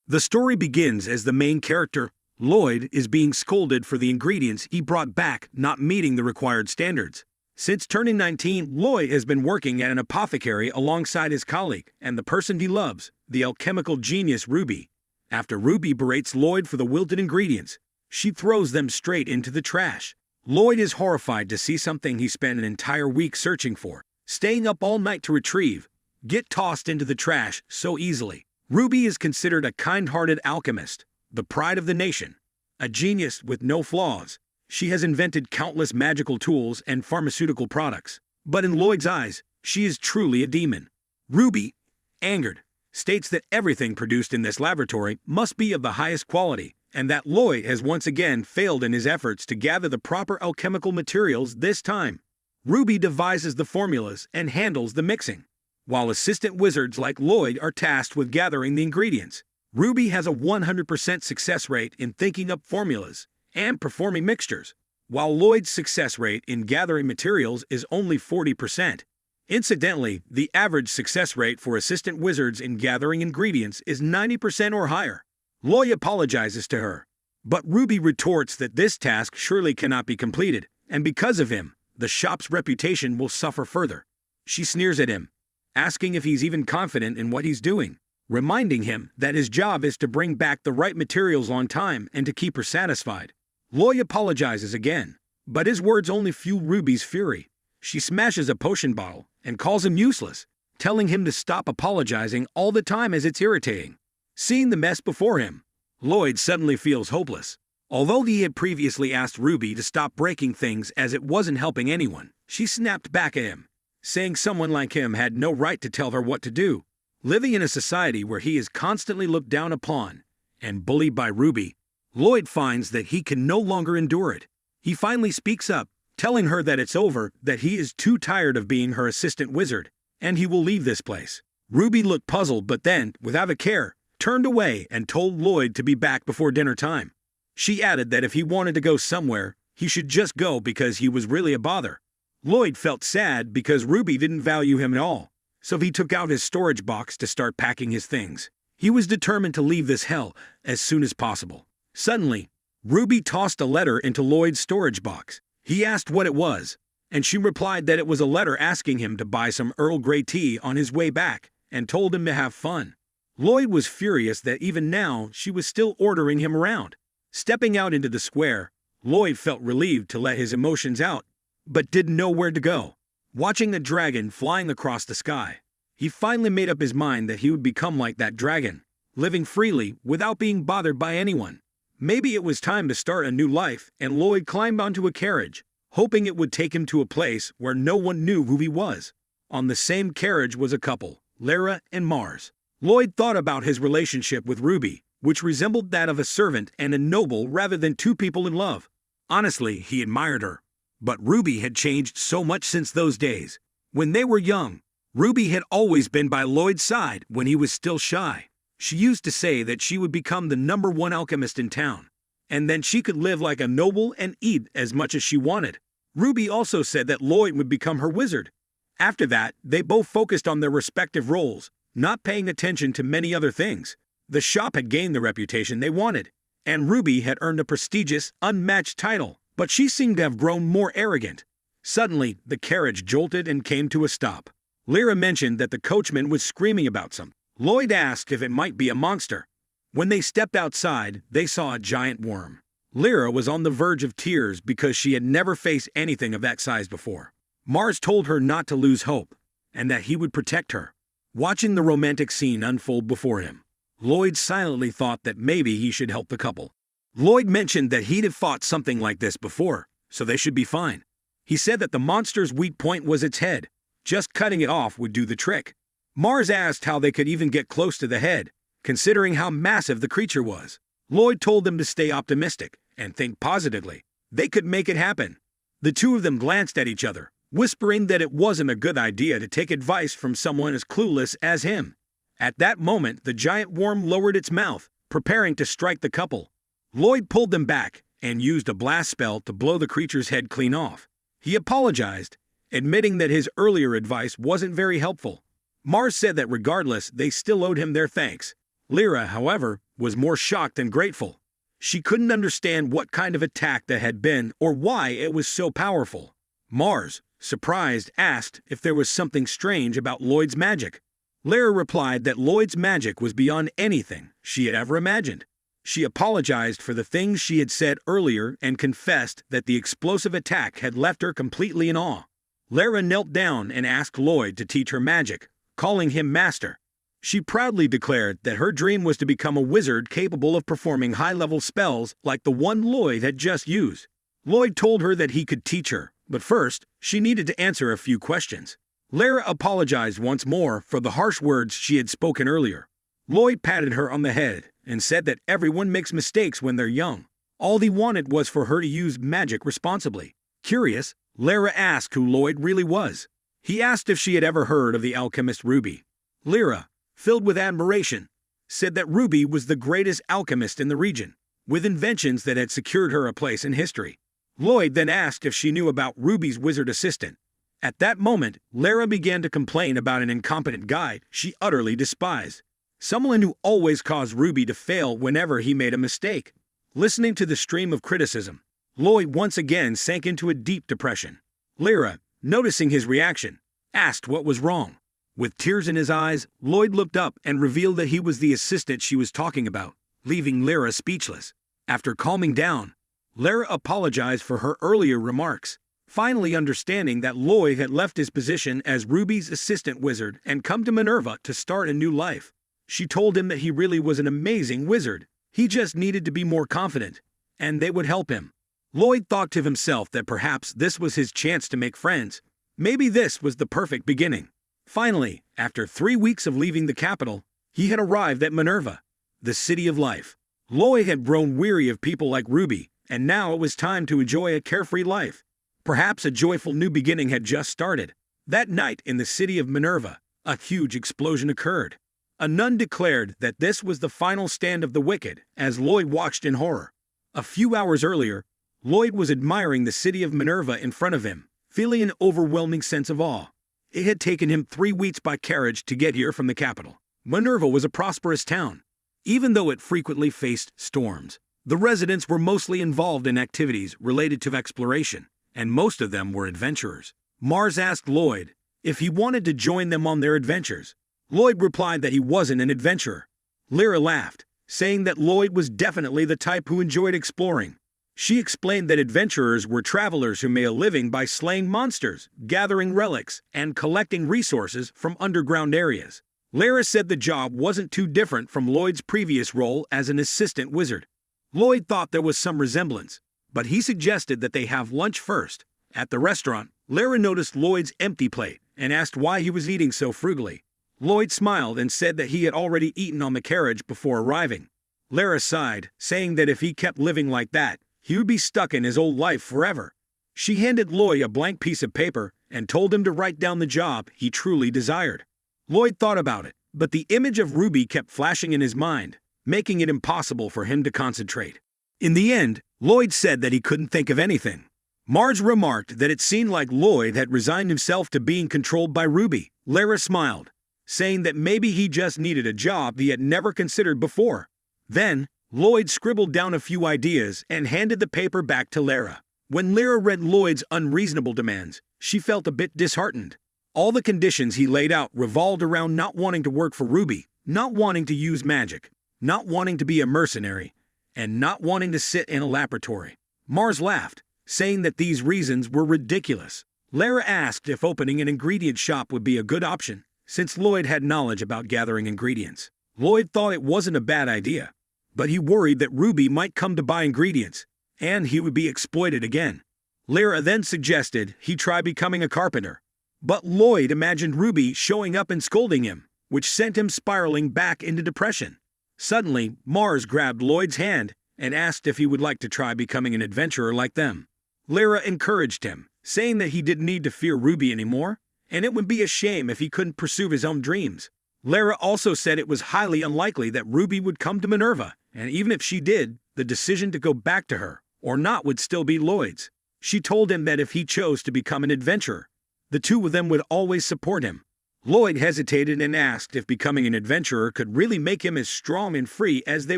The story begins as the main character, Lloyd, is being scolded for the ingredients he brought back not meeting the required standards. Since turning 19, Lloyd has been working at an apothecary alongside his colleague and the person he loves, the alchemical genius Ruby. After Ruby berates Lloyd for the wilted ingredients, she throws them straight into the trash. Lloyd is horrified to see something he spent an entire week searching for, staying up all night to retrieve, get tossed into the trash so easily. Ruby is considered a kind-hearted alchemist, the pride of the nation, a genius with no flaws. She has invented countless magical tools and pharmaceutical products. But in Lloyd's eyes, she is truly a demon. Ruby, angered, states that everything produced in this laboratory must be of the highest quality, and that Lloyd has once again failed in his efforts to gather the proper alchemical materials this time. Ruby devises the formulas and handles the mixing, while assistant wizards like Lloyd are tasked with gathering the ingredients. Ruby has a 100% success rate in thinking up formulas and performing mixtures, while Lloyd's success rate in gathering materials is only 40%. Incidentally, the average success rate for assistant wizards in gathering ingredients is 90% or higher. Lloyd apologizes to her, but Ruby retorts that this task surely cannot be completed, and because of him, the shop's reputation will suffer further. She sneers at him, asking if he's even confident in what he's doing, reminding him that his job is to bring back the right materials on time and to keep her satisfied. Lloyd apologizes again, but his words only fuel Ruby's fury. She smashes a potion bottle and calls him useless, telling him to stop apologizing all the time as it's irritating. Seeing the mess before him, Lloyd suddenly feels hopeless. Although he had previously asked Ruby to stop breaking things as it wasn't helping anyone, she snapped back at him, saying someone like him had no right to tell her what to do. Living in a society where he is constantly looked down upon and bullied by Ruby, Lloyd finds that he can no longer endure it. He finally speaks up, telling her that it's over, that he is too tired of being her assistant wizard, and he will leave this place. Ruby looked puzzled but then, without a care, turned away and told Lloyd to be back before dinner time. She added that if he wanted to go somewhere, he should just go because he was really a bother. Lloyd felt sad because Ruby didn't value him at all, so he took out his storage box to start packing his things. He was determined to leave this hell as soon as possible. Suddenly, Ruby tossed a letter into Lloyd's storage box. He asked what it was, and she replied that it was a letter asking him to buy some Earl Grey tea on his way back and told him to have fun. Lloyd was furious that even now she was still ordering him around. Stepping out into the square, Lloyd felt relieved to let his emotions out, but didn't know where to go. Watching the dragon flying across the sky, he finally made up his mind that he would become like that dragon, living freely without being bothered by anyone. Maybe it was time to start a new life, and Lloyd climbed onto a carriage, hoping it would take him to a place where no one knew who he was. On the same carriage was a couple, Lara and Mars. Lloyd thought about his relationship with Ruby, which resembled that of a servant and a noble rather than two people in love. Honestly, he admired her. But Ruby had changed so much since those days. When they were young, Ruby had always been by Lloyd's side when he was still shy. She used to say that she would become the #1 alchemist in town, and then she could live like a noble and eat as much as she wanted. Ruby also said that Lloyd would become her wizard. After that, they both focused on their respective roles, not paying attention to many other things. The shop had gained the reputation they wanted, and Ruby had earned a prestigious, unmatched title, but she seemed to have grown more arrogant. Suddenly, the carriage jolted and came to a stop. Lyra mentioned that the coachman was screaming about something. Lloyd asked if it might be a monster. When they stepped outside, they saw a giant worm. Lyra was on the verge of tears because she had never faced anything of that size before. Mars told her not to lose hope, and that he would protect her. Watching the romantic scene unfold before him, Lloyd silently thought that maybe he should help the couple. Lloyd mentioned that he'd have fought something like this before, so they should be fine. He said that the monster's weak point was its head. Just cutting it off would do the trick. Mars asked how they could even get close to the head, considering how massive the creature was. Lloyd told them to stay optimistic and think positively. They could make it happen. The two of them glanced at each other, whispering that it wasn't a good idea to take advice from someone as clueless as him. At that moment, the giant worm lowered its mouth, preparing to strike the couple. Lloyd pulled them back and used a blast spell to blow the creature's head clean off. He apologized, admitting that his earlier advice wasn't very helpful. Mars said that regardless, they still owed him their thanks. Lyra, however, was more shocked than grateful. She couldn't understand what kind of attack that had been or why it was so powerful. Mars, surprised, asked if there was something strange about Lloyd's magic. Lyra replied that Lloyd's magic was beyond anything she had ever imagined. She apologized for the things she had said earlier and confessed that the explosive attack had left her completely in awe. Lyra knelt down and asked Lloyd to teach her magic, calling him master. She proudly declared that her dream was to become a wizard capable of performing high-level spells like the one Lloyd had just used. Lloyd told her that he could teach her, but first, she needed to answer a few questions. Lyra apologized once more for the harsh words she had spoken earlier. Lloyd patted her on the head and said that everyone makes mistakes when they're young. All he wanted was for her to use magic responsibly. Curious, Lyra asked who Lloyd really was. He asked if she had ever heard of the alchemist Ruby. Lyra, filled with admiration, said that Ruby was the greatest alchemist in the region, with inventions that had secured her a place in history. Lloyd then asked if she knew about Ruby's wizard assistant. At that moment, Lyra began to complain about an incompetent guide she utterly despised. Someone who always caused Ruby to fail whenever he made a mistake. Listening to the stream of criticism, Lloyd once again sank into a deep depression. Lyra, noticing his reaction, asked what was wrong. With tears in his eyes, Lloyd looked up and revealed that he was the assistant she was talking about, leaving Lyra speechless. After calming down, Lyra apologized for her earlier remarks, finally understanding that Lloyd had left his position as Ruby's assistant wizard and come to Minerva to start a new life. She told him that he really was an amazing wizard. He just needed to be more confident, and they would help him. Lloyd thought to himself that perhaps this was his chance to make friends. Maybe this was the perfect beginning. Finally, after 3 weeks of leaving the capital, he had arrived at Minerva, the city of life. Lloyd had grown weary of people like Ruby, and now it was time to enjoy a carefree life. Perhaps a joyful new beginning had just started. That night in the city of Minerva, a huge explosion occurred. A nun declared that this was the final stand of the wicked, as Lloyd watched in horror. A few hours earlier, Lloyd was admiring the city of Minerva in front of him, feeling an overwhelming sense of awe. It had taken him 3 weeks by carriage to get here from the capital. Minerva was a prosperous town. Even though it frequently faced storms, the residents were mostly involved in activities related to exploration, and most of them were adventurers. Mars asked Lloyd if he wanted to join them on their adventures. Lloyd replied that he wasn't an adventurer. Lyra laughed, saying that Lloyd was definitely the type who enjoyed exploring. She explained that adventurers were travelers who made a living by slaying monsters, gathering relics, and collecting resources from underground areas. Lyra said the job wasn't too different from Lloyd's previous role as an assistant wizard. Lloyd thought there was some resemblance, but he suggested that they have lunch first. At the restaurant, Lyra noticed Lloyd's empty plate and asked why he was eating so frugally. Lloyd smiled and said that he had already eaten on the carriage before arriving. Lyra sighed, saying that if he kept living like that, he would be stuck in his old life forever. She handed Lloyd a blank piece of paper and told him to write down the job he truly desired. Lloyd thought about it, but the image of Ruby kept flashing in his mind, making it impossible for him to concentrate. In the end, Lloyd said that he couldn't think of anything. Mars remarked that it seemed like Lloyd had resigned himself to being controlled by Ruby. Lyra smiled, saying that maybe he just needed a job he had never considered before. Then, Lloyd scribbled down a few ideas and handed the paper back to Lyra. When Lyra read Lloyd's unreasonable demands, she felt a bit disheartened. All the conditions he laid out revolved around not wanting to work for Ruby, not wanting to use magic, not wanting to be a mercenary, and not wanting to sit in a laboratory. Mars laughed, saying that these reasons were ridiculous. Lyra asked if opening an ingredient shop would be a good option, since Lloyd had knowledge about gathering ingredients. Lloyd thought it wasn't a bad idea, but he worried that Ruby might come to buy ingredients, and he would be exploited again. Lyra then suggested he try becoming a carpenter, but Lloyd imagined Ruby showing up and scolding him, which sent him spiraling back into depression. Suddenly, Mars grabbed Lloyd's hand and asked if he would like to try becoming an adventurer like them. Lyra encouraged him, saying that he didn't need to fear Ruby anymore, and it would be a shame if he couldn't pursue his own dreams. Lyra also said it was highly unlikely that Ruby would come to Minerva, and even if she did, the decision to go back to her or not would still be Lloyd's. She told him that if he chose to become an adventurer, the two of them would always support him. Lloyd hesitated and asked if becoming an adventurer could really make him as strong and free as they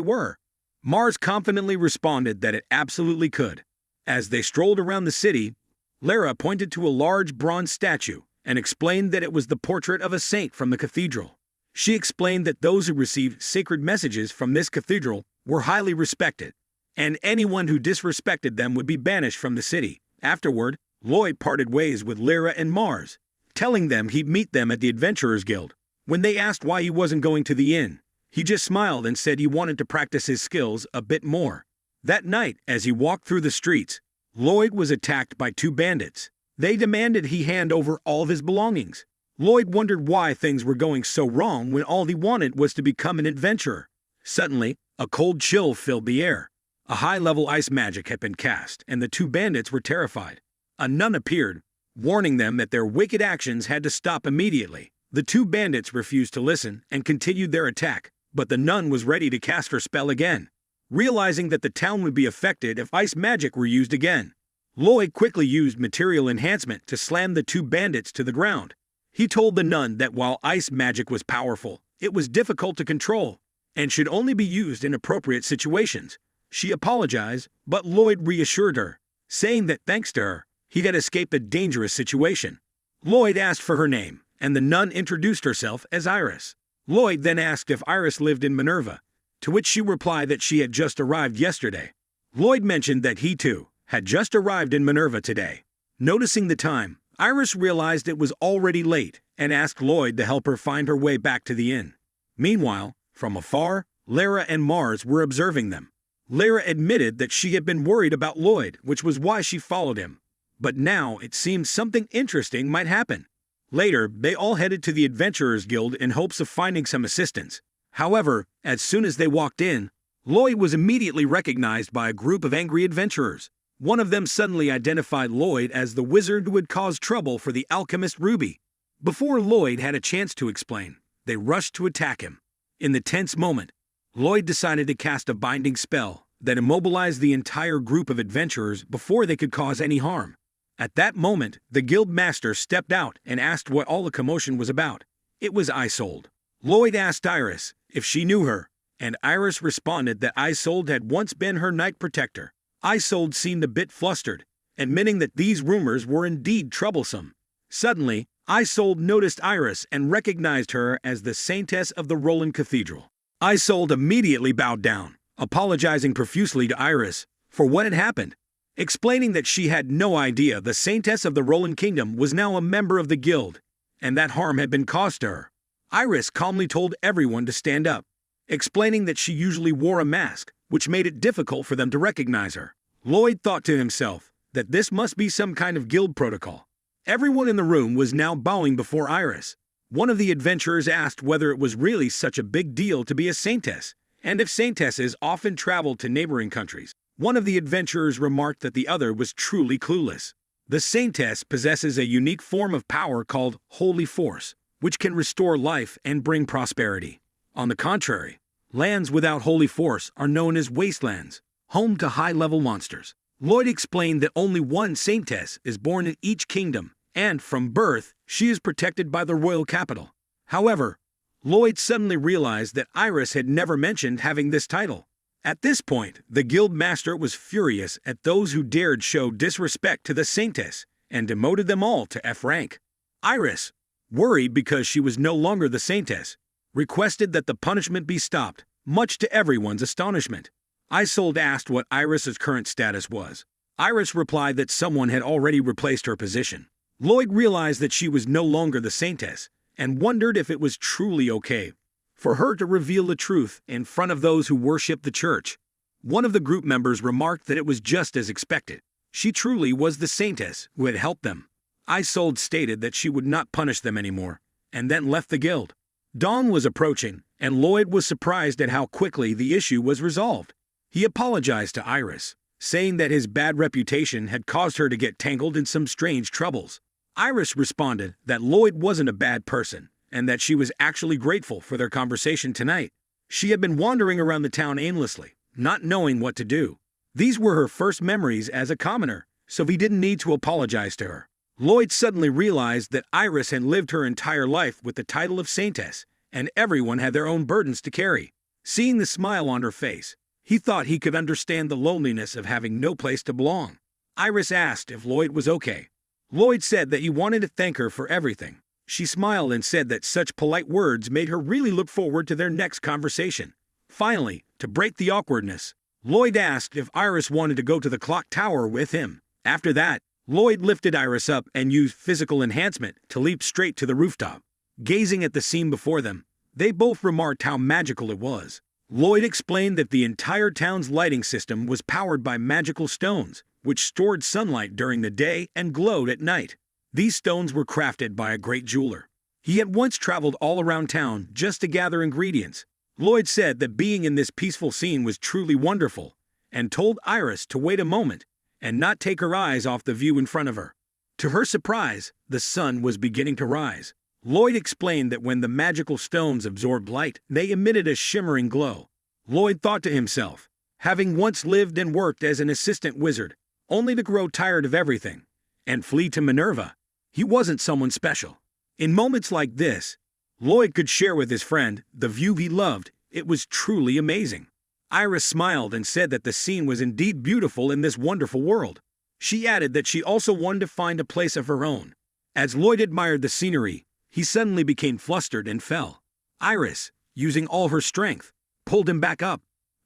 were. Mars confidently responded that it absolutely could. As they strolled around the city, Lara pointed to a large bronze statue and explained that it was the portrait of a saint from the cathedral. She explained that those who received sacred messages from this cathedral were highly respected, and anyone who disrespected them would be banished from the city. Afterward, Lloyd parted ways with Lara and Mars, telling them he'd meet them at the Adventurers Guild. When they asked why he wasn't going to the inn, he just smiled and said he wanted to practice his skills a bit more. That night, as he walked through the streets, Lloyd was attacked by two bandits. They demanded he hand over all of his belongings. Lloyd wondered why things were going so wrong when all he wanted was to become an adventurer. Suddenly, a cold chill filled the air. A high-level ice magic had been cast, and the two bandits were terrified. A nun appeared, warning them that their wicked actions had to stop immediately. The two bandits refused to listen and continued their attack, but the nun was ready to cast her spell again, realizing that the town would be affected if ice magic were used again. Lloyd quickly used material enhancement to slam the two bandits to the ground. He told the nun that while ice magic was powerful, it was difficult to control and should only be used in appropriate situations. She apologized, but Lloyd reassured her, saying that thanks to her, he had escaped a dangerous situation. Lloyd asked for her name, and the nun introduced herself as Iris. Lloyd then asked if Iris lived in Minerva, to which she replied that she had just arrived yesterday. Lloyd mentioned that he, too, had just arrived in Minerva today. Noticing the time, Iris realized it was already late and asked Lloyd to help her find her way back to the inn. Meanwhile, from afar, Lara and Mars were observing them. Lara admitted that she had been worried about Lloyd, which was why she followed him. But now it seemed something interesting might happen. Later, they all headed to the Adventurers Guild in hopes of finding some assistance. However, as soon as they walked in, Lloyd was immediately recognized by a group of angry adventurers. One of them suddenly identified Lloyd as the wizard who had caused trouble for the alchemist Ruby. Before Lloyd had a chance to explain, they rushed to attack him. In the tense moment, Lloyd decided to cast a binding spell that immobilized the entire group of adventurers before they could cause any harm. At that moment, the guild master stepped out and asked what all the commotion was about. It was Isolde. Lloyd asked Iris if she knew her, and Iris responded that Isolde had once been her knight protector. Isolde seemed a bit flustered, admitting that these rumors were indeed troublesome. Suddenly, Isolde noticed Iris and recognized her as the saintess of the Roland Cathedral. Isolde immediately bowed down, apologizing profusely to Iris for what had happened, explaining that she had no idea the saintess of the Roland Kingdom was now a member of the guild, and that harm had been caused to her. Iris calmly told everyone to stand up, explaining that she usually wore a mask, which made it difficult for them to recognize her. Lloyd thought to himself that this must be some kind of guild protocol. Everyone in the room was now bowing before Iris. One of the adventurers asked whether it was really such a big deal to be a saintess, and if saintesses often traveled to neighboring countries. One of the adventurers remarked that the other was truly clueless. The saintess possesses a unique form of power called holy force, which can restore life and bring prosperity. On the contrary, lands without holy force are known as wastelands, home to high-level monsters. Lloyd explained that only one saintess is born in each kingdom, and from birth, she is protected by the royal capital. However, Lloyd suddenly realized that Iris had never mentioned having this title. At this point, the guild master was furious at those who dared show disrespect to the saintess and demoted them all to F rank. Iris, worried because she was no longer the saintess, requested that the punishment be stopped, much to everyone's astonishment. Isolde asked what Iris's current status was. Iris replied that someone had already replaced her position. Lloyd realized that she was no longer the saintess and wondered if it was truly okay for her to reveal the truth in front of those who worship the church. One of the group members remarked that it was just as expected. She truly was the saintess who had helped them. Isolde stated that she would not punish them anymore, and then left the guild. Dawn was approaching, and Lloyd was surprised at how quickly the issue was resolved. He apologized to Iris, saying that his bad reputation had caused her to get tangled in some strange troubles. Iris responded that Lloyd wasn't a bad person, and that she was actually grateful for their conversation tonight. She had been wandering around the town aimlessly, not knowing what to do. These were her first memories as a commoner, so he didn't need to apologize to her. Lloyd suddenly realized that Iris had lived her entire life with the title of Saintess, and everyone had their own burdens to carry. Seeing the smile on her face, he thought he could understand the loneliness of having no place to belong. Iris asked if Lloyd was okay. Lloyd said that he wanted to thank her for everything. She smiled and said that such polite words made her really look forward to their next conversation. Finally, to break the awkwardness, Lloyd asked if Iris wanted to go to the clock tower with him. After that, Lloyd lifted Iris up and used physical enhancement to leap straight to the rooftop. Gazing at the scene before them, they both remarked how magical it was. Lloyd explained that the entire town's lighting system was powered by magical stones, which stored sunlight during the day and glowed at night. These stones were crafted by a great jeweler. He had once traveled all around town just to gather ingredients. Lloyd said that being in this peaceful scene was truly wonderful, and told Iris to wait a moment and not take her eyes off the view in front of her. To her surprise, the sun was beginning to rise. Lloyd explained that when the magical stones absorbed light, they emitted a shimmering glow. Lloyd thought to himself, having once lived and worked as an assistant wizard, only to grow tired of everything and flee to Minerva, he wasn't someone special. In moments like this, Lloyd could share with his friend the view he loved. It was truly amazing. Iris smiled and said that the scene was indeed beautiful in this wonderful world. She added that she also wanted to find a place of her own. As Lloyd admired the scenery, he suddenly became flustered and fell. Iris, using all her strength, pulled him back up.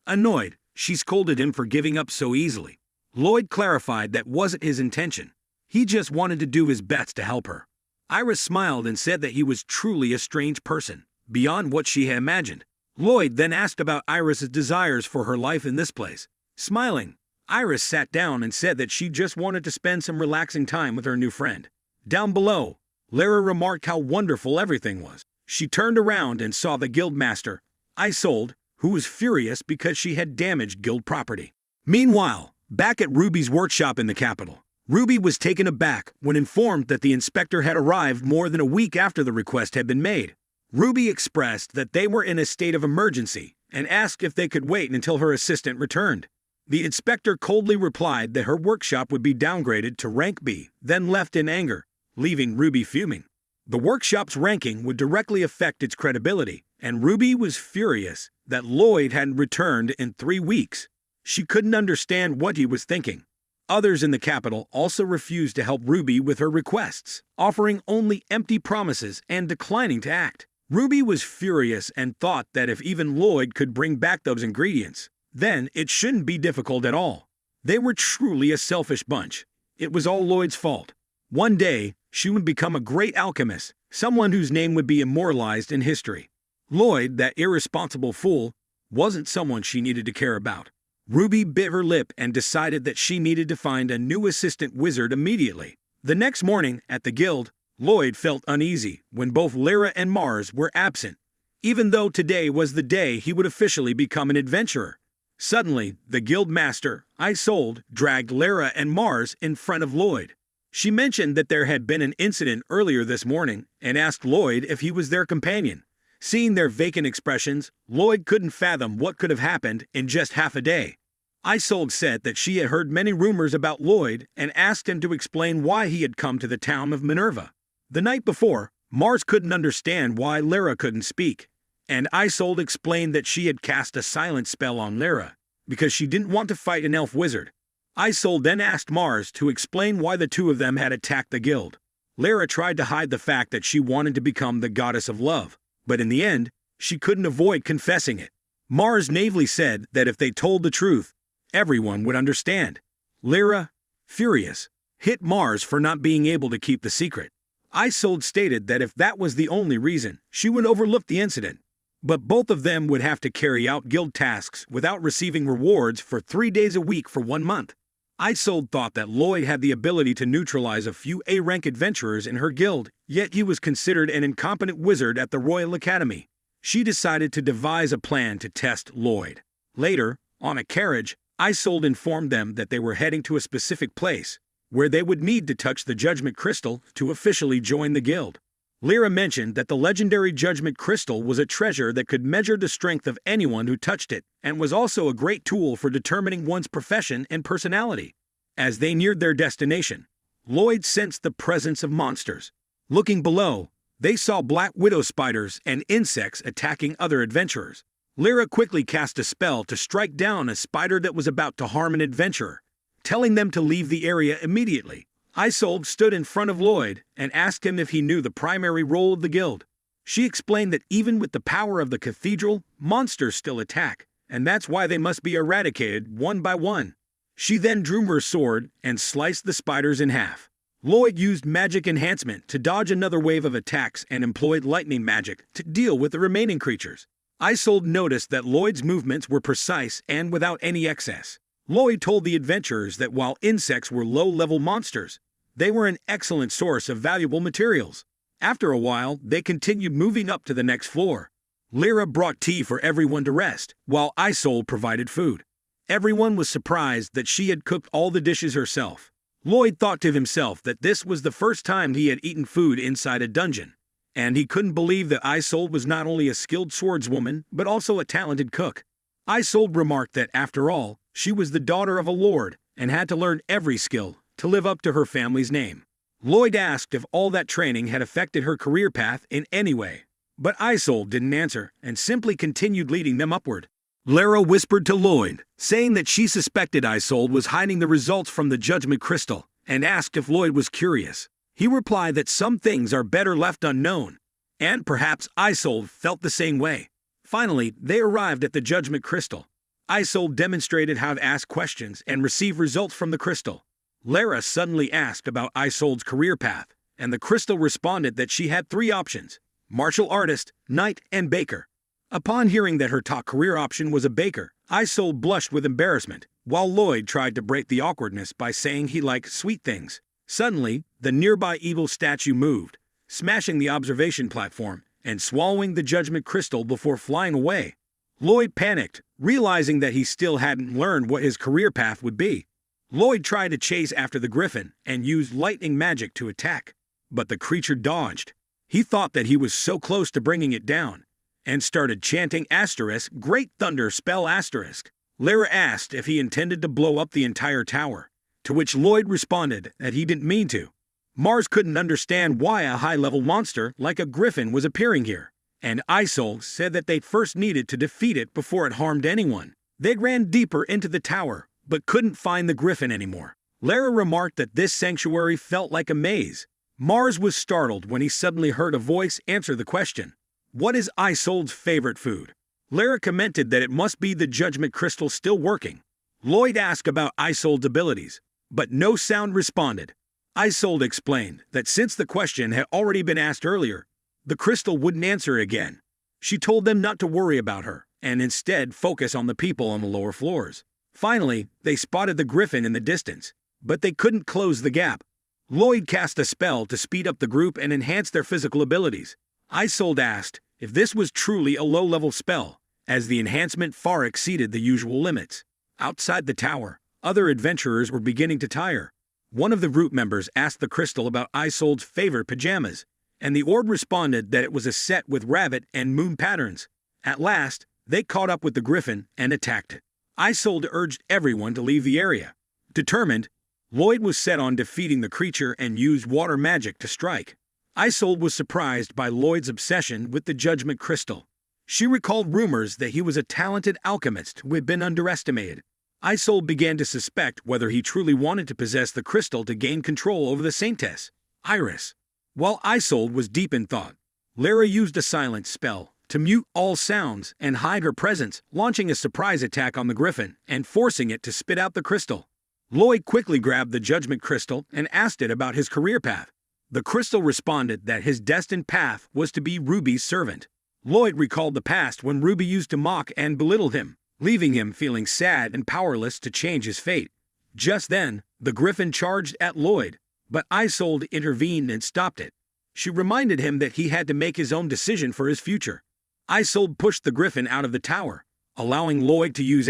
Annoyed, she scolded him for giving up so easily. Lloyd clarified that wasn't his intention. He just wanted to do his best to help her. Iris smiled and said that he was truly a strange person, beyond what she had imagined. Lloyd then asked about Iris's desires for her life in this place. Smiling, Iris sat down and said that she just wanted to spend some relaxing time with her new friend. Down below, Lara remarked how wonderful everything was. She turned around and saw the guildmaster, Isolde, who was furious because she had damaged guild property. Meanwhile, back at Ruby's workshop in the capital, Ruby was taken aback when informed that the inspector had arrived more than a week after the request had been made. Ruby expressed that they were in a state of emergency and asked if they could wait until her assistant returned. The inspector coldly replied that her workshop would be downgraded to rank B, then left in anger, leaving Ruby fuming. The workshop's ranking would directly affect its credibility, and Ruby was furious that Lloyd hadn't returned in 3 weeks. She couldn't understand what he was thinking. Others in the capital also refused to help Ruby with her requests, offering only empty promises and declining to act. Ruby was furious and thought that if even Lloyd could bring back those ingredients, then it shouldn't be difficult at all. They were truly a selfish bunch. It was all Lloyd's fault. One day, she would become a great alchemist, someone whose name would be immortalized in history. Lloyd, that irresponsible fool, wasn't someone she needed to care about. Ruby bit her lip and decided that she needed to find a new assistant wizard immediately. The next morning, at the guild, Lloyd felt uneasy when both Lara and Mars were absent, even though today was the day he would officially become an adventurer. Suddenly, the guild master, Isolde, dragged Lara and Mars in front of Lloyd. She mentioned that there had been an incident earlier this morning and asked Lloyd if he was their companion. Seeing their vacant expressions, Lloyd couldn't fathom what could have happened in just half a day. Isolde said that she had heard many rumors about Lloyd and asked him to explain why he had come to the town of Minerva. The night before, Mars couldn't understand why Lara couldn't speak, and Isolde explained that she had cast a silent spell on Lara because she didn't want to fight an elf wizard. Isolde then asked Mars to explain why the two of them had attacked the guild. Lara tried to hide the fact that she wanted to become the goddess of love, but in the end, she couldn't avoid confessing it. Mars naively said that if they told the truth, everyone would understand. Lara, furious, hit Mars for not being able to keep the secret. Isolde stated that if that was the only reason, she would overlook the incident. But both of them would have to carry out guild tasks without receiving rewards for 3 days a week for 1 month. Isolde thought that Lloyd had the ability to neutralize a few A-rank adventurers in her guild, yet he was considered an incompetent wizard at the Royal Academy. She decided to devise a plan to test Lloyd. Later, on a carriage, Isolde informed them that they were heading to a specific place, where they would need to touch the Judgment Crystal to officially join the guild. Lyra mentioned that the legendary Judgment Crystal was a treasure that could measure the strength of anyone who touched it, and was also a great tool for determining one's profession and personality. As they neared their destination, Lloyd sensed the presence of monsters. Looking below, they saw black widow spiders and insects attacking other adventurers. Lyra quickly cast a spell to strike down a spider that was about to harm an adventurer, telling them to leave the area immediately. Isolde stood in front of Lloyd and asked him if he knew the primary role of the guild. She explained that even with the power of the cathedral, monsters still attack, and that's why they must be eradicated one by one. She then drew her sword and sliced the spiders in half. Lloyd used magic enhancement to dodge another wave of attacks and employed lightning magic to deal with the remaining creatures. Isolde noticed that Lloyd's movements were precise and without any excess. Lloyd told the adventurers that while insects were low-level monsters, they were an excellent source of valuable materials. After a while, they continued moving up to the next floor. Lyra brought tea for everyone to rest, while Isolde provided food. Everyone was surprised that she had cooked all the dishes herself. Lloyd thought to himself that this was the first time he had eaten food inside a dungeon, and he couldn't believe that Isolde was not only a skilled swordswoman, but also a talented cook. Isolde remarked that, after all, she was the daughter of a lord and had to learn every skill to live up to her family's name. Lloyd asked if all that training had affected her career path in any way, but Isolde didn't answer and simply continued leading them upward. Lyra whispered to Lloyd, saying that she suspected Isolde was hiding the results from the judgment crystal, and asked if Lloyd was curious. He replied that some things are better left unknown, and perhaps Isolde felt the same way. Finally, they arrived at the judgment crystal. Isolde demonstrated how to ask questions and receive results from the crystal. Lyra suddenly asked about Isolde's career path, and the crystal responded that she had 3 options: martial artist, knight, and baker. Upon hearing that her top career option was a baker, Isolde blushed with embarrassment, while Lloyd tried to break the awkwardness by saying he liked sweet things. Suddenly, the nearby evil statue moved, smashing the observation platform and swallowing the judgment crystal before flying away. Lloyd panicked, realizing that he still hadn't learned what his career path would be. Lloyd tried to chase after the griffin and used lightning magic to attack, but the creature dodged. He thought that he was so close to bringing it down, and started chanting **, Great Thunder Spell **. Lyra asked if he intended to blow up the entire tower, to which Lloyd responded that he didn't mean to. Mars couldn't understand why a high-level monster like a griffin was appearing here, and Isolde said that they first needed to defeat it before it harmed anyone. They ran deeper into the tower, but couldn't find the griffin anymore. Lyra remarked that this sanctuary felt like a maze. Mars was startled when he suddenly heard a voice answer the question. What is Isolde's favorite food? Lyra commented that it must be the judgment crystal still working. Lloyd asked about Isolde's abilities, but no sound responded. Isolde explained that since the question had already been asked earlier, the crystal wouldn't answer again. She told them not to worry about her, and instead focus on the people on the lower floors. Finally, they spotted the griffin in the distance, but they couldn't close the gap. Lloyd cast a spell to speed up the group and enhance their physical abilities. Isolde asked if this was truly a low-level spell, as the enhancement far exceeded the usual limits. Outside the tower, other adventurers were beginning to tire. One of the group members asked the crystal about Isolde's favorite pajamas, and the orb responded that it was a set with rabbit and moon patterns. At last, they caught up with the griffin and attacked it. Isolde urged everyone to leave the area. Determined, Lloyd was set on defeating the creature and used water magic to strike. Isolde was surprised by Lloyd's obsession with the judgment crystal. She recalled rumors that he was a talented alchemist who had been underestimated. Isolde began to suspect whether he truly wanted to possess the crystal to gain control over the saintess, Iris. While Isolde was deep in thought, Lyra used a silence spell to mute all sounds and hide her presence, launching a surprise attack on the griffin and forcing it to spit out the crystal. Lloyd quickly grabbed the judgment crystal and asked it about his career path. The crystal responded that his destined path was to be Ruby's servant. Lloyd recalled the past when Ruby used to mock and belittle him, leaving him feeling sad and powerless to change his fate. Just then, the griffin charged at Lloyd, but Isolde intervened and stopped it. She reminded him that he had to make his own decision for his future. Isolde pushed the griffin out of the tower, allowing Lloyd to use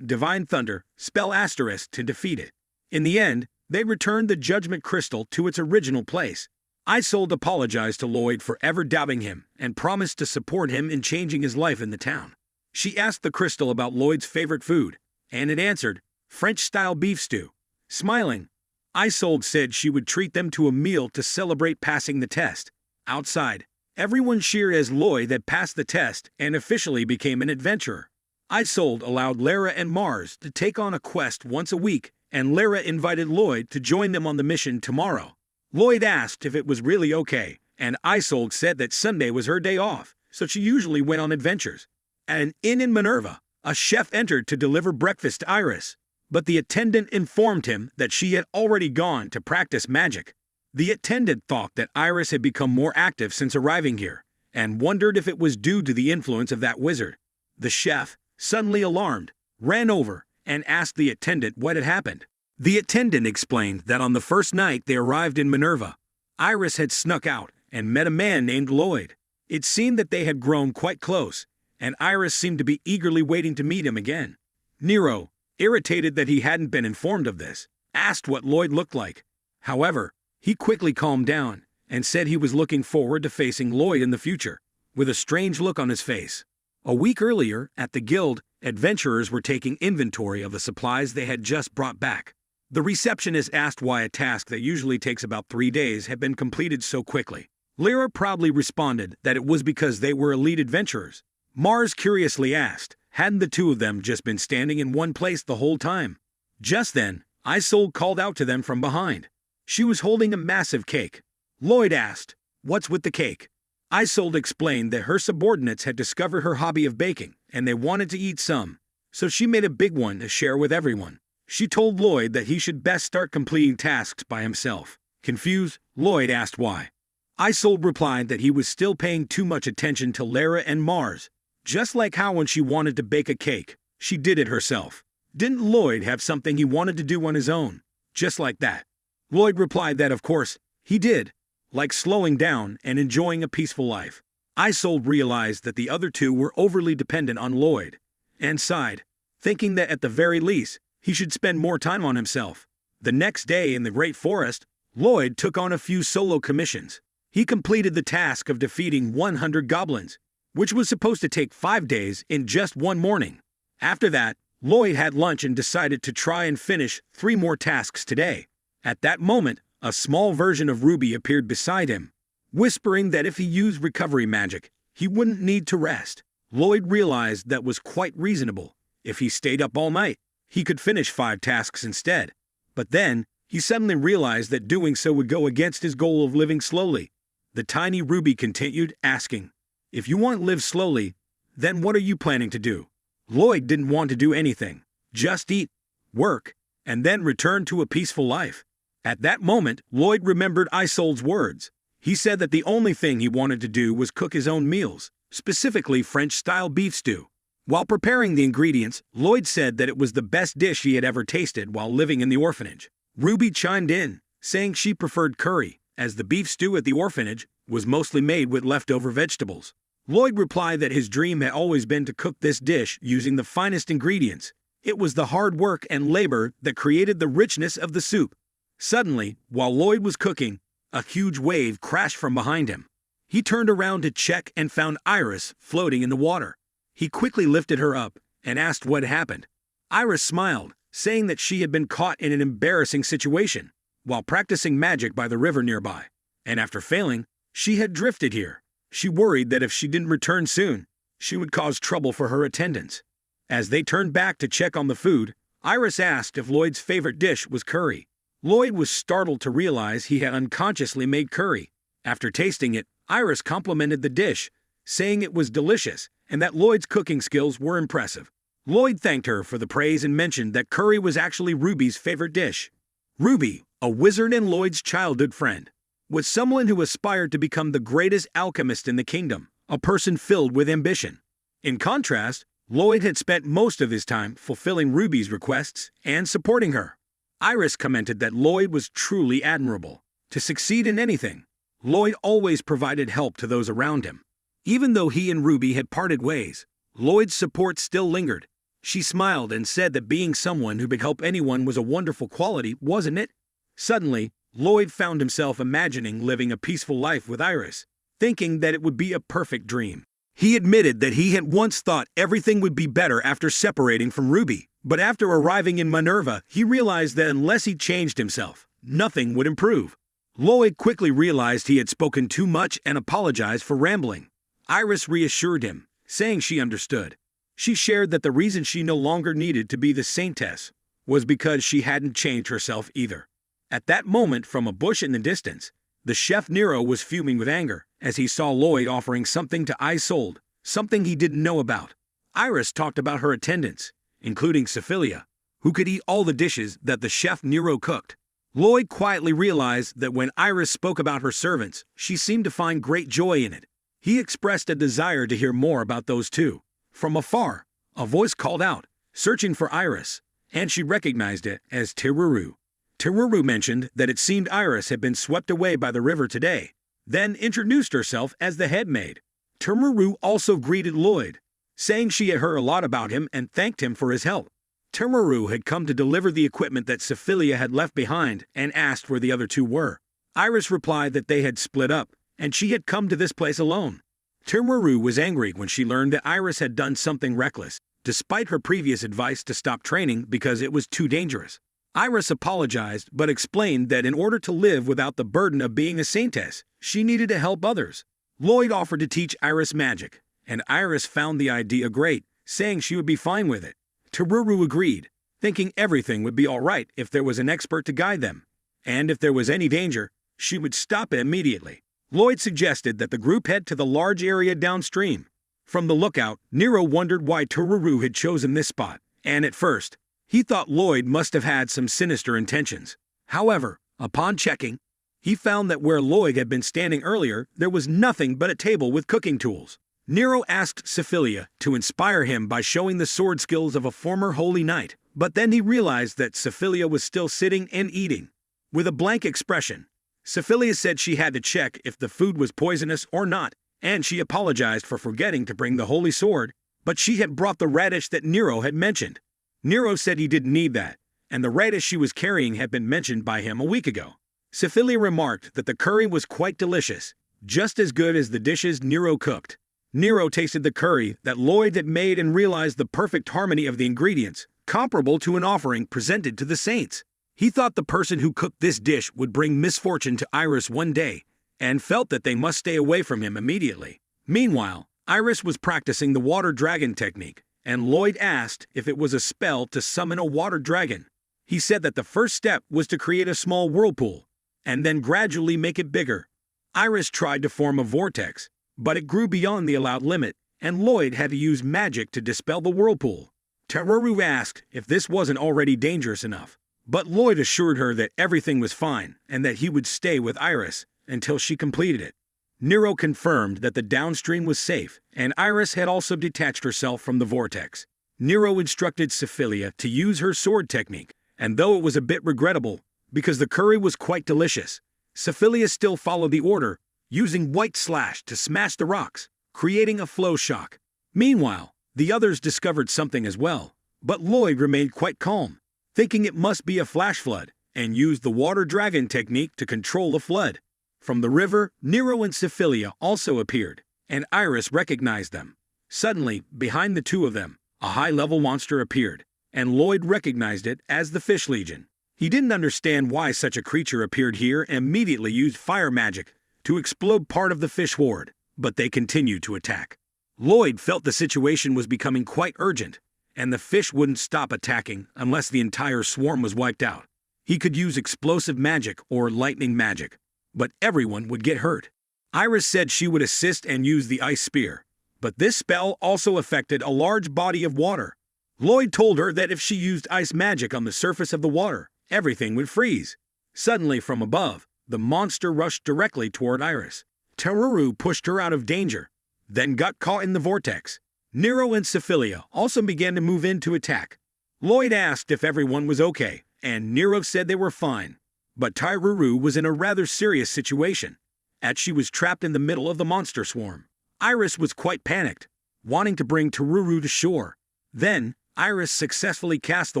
Divine Thunder spell to defeat it. In the end, they returned the judgment crystal to its original place. Isolde apologized to Lloyd for ever doubting him and promised to support him in changing his life in the town. She asked the crystal about Lloyd's favorite food, and it answered, French-style beef stew. Smiling, Isolde said she would treat them to a meal to celebrate passing the test. Outside, everyone cheered as Lloyd had passed the test and officially became an adventurer. Isolde allowed Lara and Mars to take on a quest once a week, and Lara invited Lloyd to join them on the mission tomorrow. Lloyd asked if it was really okay, and Isolde said that Sunday was her day off, so she usually went on adventures. At an inn in Minerva, a chef entered to deliver breakfast to Iris, but the attendant informed him that she had already gone to practice magic. The attendant thought that Iris had become more active since arriving here, and wondered if it was due to the influence of that wizard. The chef, suddenly alarmed, ran over and asked the attendant what had happened. The attendant explained that on the first night they arrived in Minerva, Iris had snuck out and met a man named Lloyd. It seemed that they had grown quite close, and Iris seemed to be eagerly waiting to meet him again. Nero, irritated that he hadn't been informed of this, asked what Lloyd looked like. However, he quickly calmed down and said he was looking forward to facing Lloyd in the future, with a strange look on his face. A week earlier, at the guild, adventurers were taking inventory of the supplies they had just brought back. The receptionist asked why a task that usually takes about 3 days had been completed so quickly. Lyra proudly responded that it was because they were elite adventurers. Mars curiously asked, hadn't the two of them just been standing in one place the whole time? Just then, Isolde called out to them from behind. She was holding a massive cake. Lloyd asked, "What's with the cake?" Isolde explained that her subordinates had discovered her hobby of baking, and they wanted to eat some, so she made a big one to share with everyone. She told Lloyd that he should best start completing tasks by himself. Confused, Lloyd asked why. Isolde replied that he was still paying too much attention to Lara and Mars, just like how when she wanted to bake a cake, she did it herself. Didn't Lloyd have something he wanted to do on his own, just like that? Lloyd replied that of course, he did, like slowing down and enjoying a peaceful life. Isolde realized that the other two were overly dependent on Lloyd, and sighed, thinking that at the very least, he should spend more time on himself. The next day in the Great Forest, Lloyd took on a few solo commissions. He completed the task of defeating 100 goblins, which was supposed to take 5 days in just one morning. After that, Lloyd had lunch and decided to try and finish 3 more tasks today. At that moment, a small version of Ruby appeared beside him, whispering that if he used recovery magic, he wouldn't need to rest. Lloyd realized that was quite reasonable. If he stayed up all night, he could finish 5 tasks instead. But then, he suddenly realized that doing so would go against his goal of living slowly. The tiny Ruby continued, asking, "If you want to live slowly, then what are you planning to do?" Lloyd didn't want to do anything, just eat, work, and then return to a peaceful life. At that moment, Lloyd remembered Isolde's words. He said that the only thing he wanted to do was cook his own meals, specifically French-style beef stew. While preparing the ingredients, Lloyd said that it was the best dish he had ever tasted while living in the orphanage. Ruby chimed in, saying she preferred curry, as the beef stew at the orphanage was mostly made with leftover vegetables. Lloyd replied that his dream had always been to cook this dish using the finest ingredients. It was the hard work and labor that created the richness of the soup. Suddenly, while Lloyd was cooking, a huge wave crashed from behind him. He turned around to check and found Iris floating in the water. He quickly lifted her up and asked what had happened. Iris smiled, saying that she had been caught in an embarrassing situation while practicing magic by the river nearby, and after failing, she had drifted here. She worried that if she didn't return soon, she would cause trouble for her attendants. As they turned back to check on the food, Iris asked if Lloyd's favorite dish was curry. Lloyd was startled to realize he had unconsciously made curry. After tasting it, Iris complimented the dish, saying it was delicious and that Lloyd's cooking skills were impressive. Lloyd thanked her for the praise and mentioned that curry was actually Ruby's favorite dish. Ruby, a wizard and Lloyd's childhood friend, was someone who aspired to become the greatest alchemist in the kingdom, a person filled with ambition. In contrast, Lloyd had spent most of his time fulfilling Ruby's requests and supporting her. Iris commented that Lloyd was truly admirable. To succeed in anything, Lloyd always provided help to those around him. Even though he and Ruby had parted ways, Lloyd's support still lingered. She smiled and said that being someone who could help anyone was a wonderful quality, wasn't it? Suddenly, Lloyd found himself imagining living a peaceful life with Iris, thinking that it would be a perfect dream. He admitted that he had once thought everything would be better after separating from Ruby, but after arriving in Minerva, he realized that unless he changed himself, nothing would improve. Lloyd quickly realized he had spoken too much and apologized for rambling. Iris reassured him, saying she understood. She shared that the reason she no longer needed to be the saintess was because she hadn't changed herself either. At that moment, from a bush in the distance, the chef Nero was fuming with anger as he saw Lloyd offering something to Isolde, something he didn't know about. Iris talked about her attendants, including Cephilia, who could eat all the dishes that the chef Nero cooked. Lloyd quietly realized that when Iris spoke about her servants, she seemed to find great joy in it. He expressed a desire to hear more about those too. From afar, a voice called out, searching for Iris, and she recognized it as Tiruru. Tiruru mentioned that it seemed Iris had been swept away by the river today, then introduced herself as the head maid. Tiruru also greeted Lloyd, saying she had heard a lot about him and thanked him for his help. Tiruru had come to deliver the equipment that Cephilia had left behind and asked where the other two were. Iris replied that they had split up, and she had come to this place alone. Tiruru was angry when she learned that Iris had done something reckless, despite her previous advice to stop training because it was too dangerous. Iris apologized but explained that in order to live without the burden of being a saintess, she needed to help others. Lloyd offered to teach Iris magic, and Iris found the idea great, saying she would be fine with it. Tiruru agreed, thinking everything would be all right if there was an expert to guide them, and if there was any danger, she would stop it immediately. Lloyd suggested that the group head to the large area downstream. From the lookout, Nero wondered why Tiruru had chosen this spot, and at first, he thought Lloyd must have had some sinister intentions. However, upon checking, he found that where Lloyd had been standing earlier, there was nothing but a table with cooking tools. Nero asked Cephilia to inspire him by showing the sword skills of a former holy knight, but then he realized that Cephilia was still sitting and eating. With a blank expression, Cephilia said she had to check if the food was poisonous or not, and she apologized for forgetting to bring the holy sword, but she had brought the radish that Nero had mentioned. Nero said he didn't need that, and the radish she was carrying had been mentioned by him a week ago. Cephilia remarked that the curry was quite delicious, just as good as the dishes Nero cooked. Nero tasted the curry that Lloyd had made and realized the perfect harmony of the ingredients, comparable to an offering presented to the saints. He thought the person who cooked this dish would bring misfortune to Iris one day, and felt that they must stay away from him immediately. Meanwhile, Iris was practicing the water dragon technique, and Lloyd asked if it was a spell to summon a water dragon. He said that the first step was to create a small whirlpool, and then gradually make it bigger. Iris tried to form a vortex, but it grew beyond the allowed limit, and Lloyd had to use magic to dispel the whirlpool. Tiruru asked if this wasn't already dangerous enough, but Lloyd assured her that everything was fine and that he would stay with Iris until she completed it. Nero confirmed that the downstream was safe, and Iris had also detached herself from the vortex. Nero instructed Cephilia to use her sword technique, and though it was a bit regrettable, because the curry was quite delicious, Cephilia still followed the order, using white slash to smash the rocks, creating a flow shock. Meanwhile, the others discovered something as well, but Lloyd remained quite calm, thinking it must be a flash flood, and used the water dragon technique to control the flood. From the river, Nero and Cephilia also appeared, and Iris recognized them. Suddenly, behind the two of them, a high-level monster appeared, and Lloyd recognized it as the Fish Legion. He didn't understand why such a creature appeared here and immediately used fire magic to explode part of the fish horde, but they continued to attack. Lloyd felt the situation was becoming quite urgent, and the fish wouldn't stop attacking unless the entire swarm was wiped out. He could use explosive magic or lightning magic, but everyone would get hurt. Iris said she would assist and use the ice spear, but this spell also affected a large body of water. Lloyd told her that if she used ice magic on the surface of the water, everything would freeze. Suddenly from above, the monster rushed directly toward Iris. Tiruru pushed her out of danger, then got caught in the vortex. Nero and Cephilia also began to move in to attack. Lloyd asked if everyone was okay, and Nero said they were fine. But Tiruru was in a rather serious situation, as she was trapped in the middle of the monster swarm. Iris was quite panicked, wanting to bring Tiruru to shore. Then, Iris successfully cast the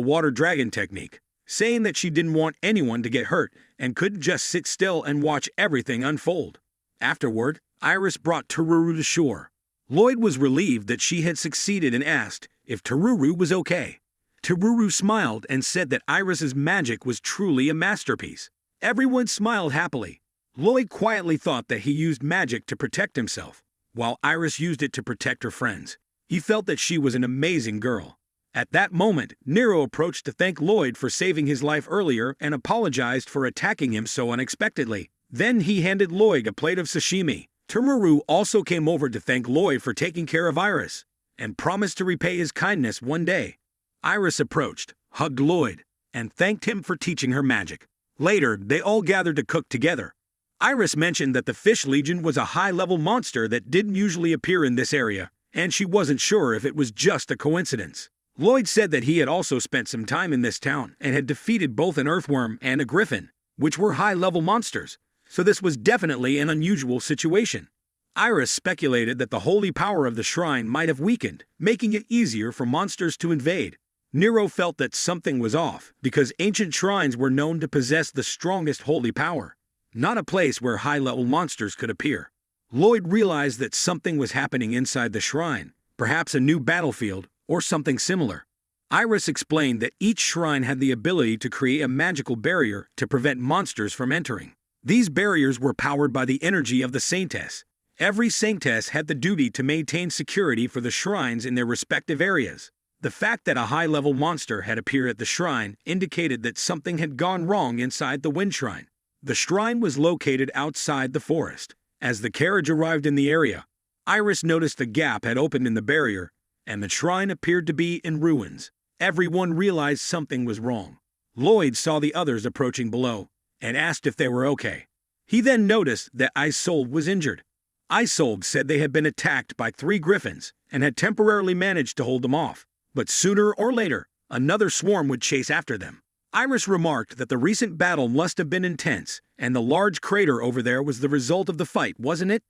water dragon technique, saying that she didn't want anyone to get hurt and couldn't just sit still and watch everything unfold. Afterward, Iris brought Tiruru to shore. Lloyd was relieved that she had succeeded and asked if Tiruru was okay. Tiruru smiled and said that Iris's magic was truly a masterpiece. Everyone smiled happily. Lloyd quietly thought that he used magic to protect himself, while Iris used it to protect her friends. He felt that she was an amazing girl. At that moment, Nero approached to thank Lloyd for saving his life earlier and apologized for attacking him so unexpectedly. Then he handed Lloyd a plate of sashimi. Tomuru also came over to thank Lloyd for taking care of Iris, and promised to repay his kindness one day. Iris approached, hugged Lloyd, and thanked him for teaching her magic. Later, they all gathered to cook together. Iris mentioned that the Fish Legion was a high-level monster that didn't usually appear in this area, and she wasn't sure if it was just a coincidence. Lloyd said that he had also spent some time in this town and had defeated both an earthworm and a griffin, which were high-level monsters, so this was definitely an unusual situation. Iris speculated that the holy power of the shrine might have weakened, making it easier for monsters to invade. Nero felt that something was off, because ancient shrines were known to possess the strongest holy power, not a place where high-level monsters could appear. Lloyd realized that something was happening inside the shrine, perhaps a new battlefield, or something similar. Iris explained that each shrine had the ability to create a magical barrier to prevent monsters from entering. These barriers were powered by the energy of the saintess. Every saintess had the duty to maintain security for the shrines in their respective areas. The fact that a high-level monster had appeared at the shrine indicated that something had gone wrong inside the wind shrine. The shrine was located outside the forest. As the carriage arrived in the area, Iris noticed a gap had opened in the barrier, and the shrine appeared to be in ruins. Everyone realized something was wrong. Lloyd saw the others approaching below, and asked if they were okay. He then noticed that Isolde was injured. Isolde said they had been attacked by 3 griffins, and had temporarily managed to hold them off. But sooner or later, another swarm would chase after them. Iris remarked that the recent battle must have been intense, and the large crater over there was the result of the fight, wasn't it?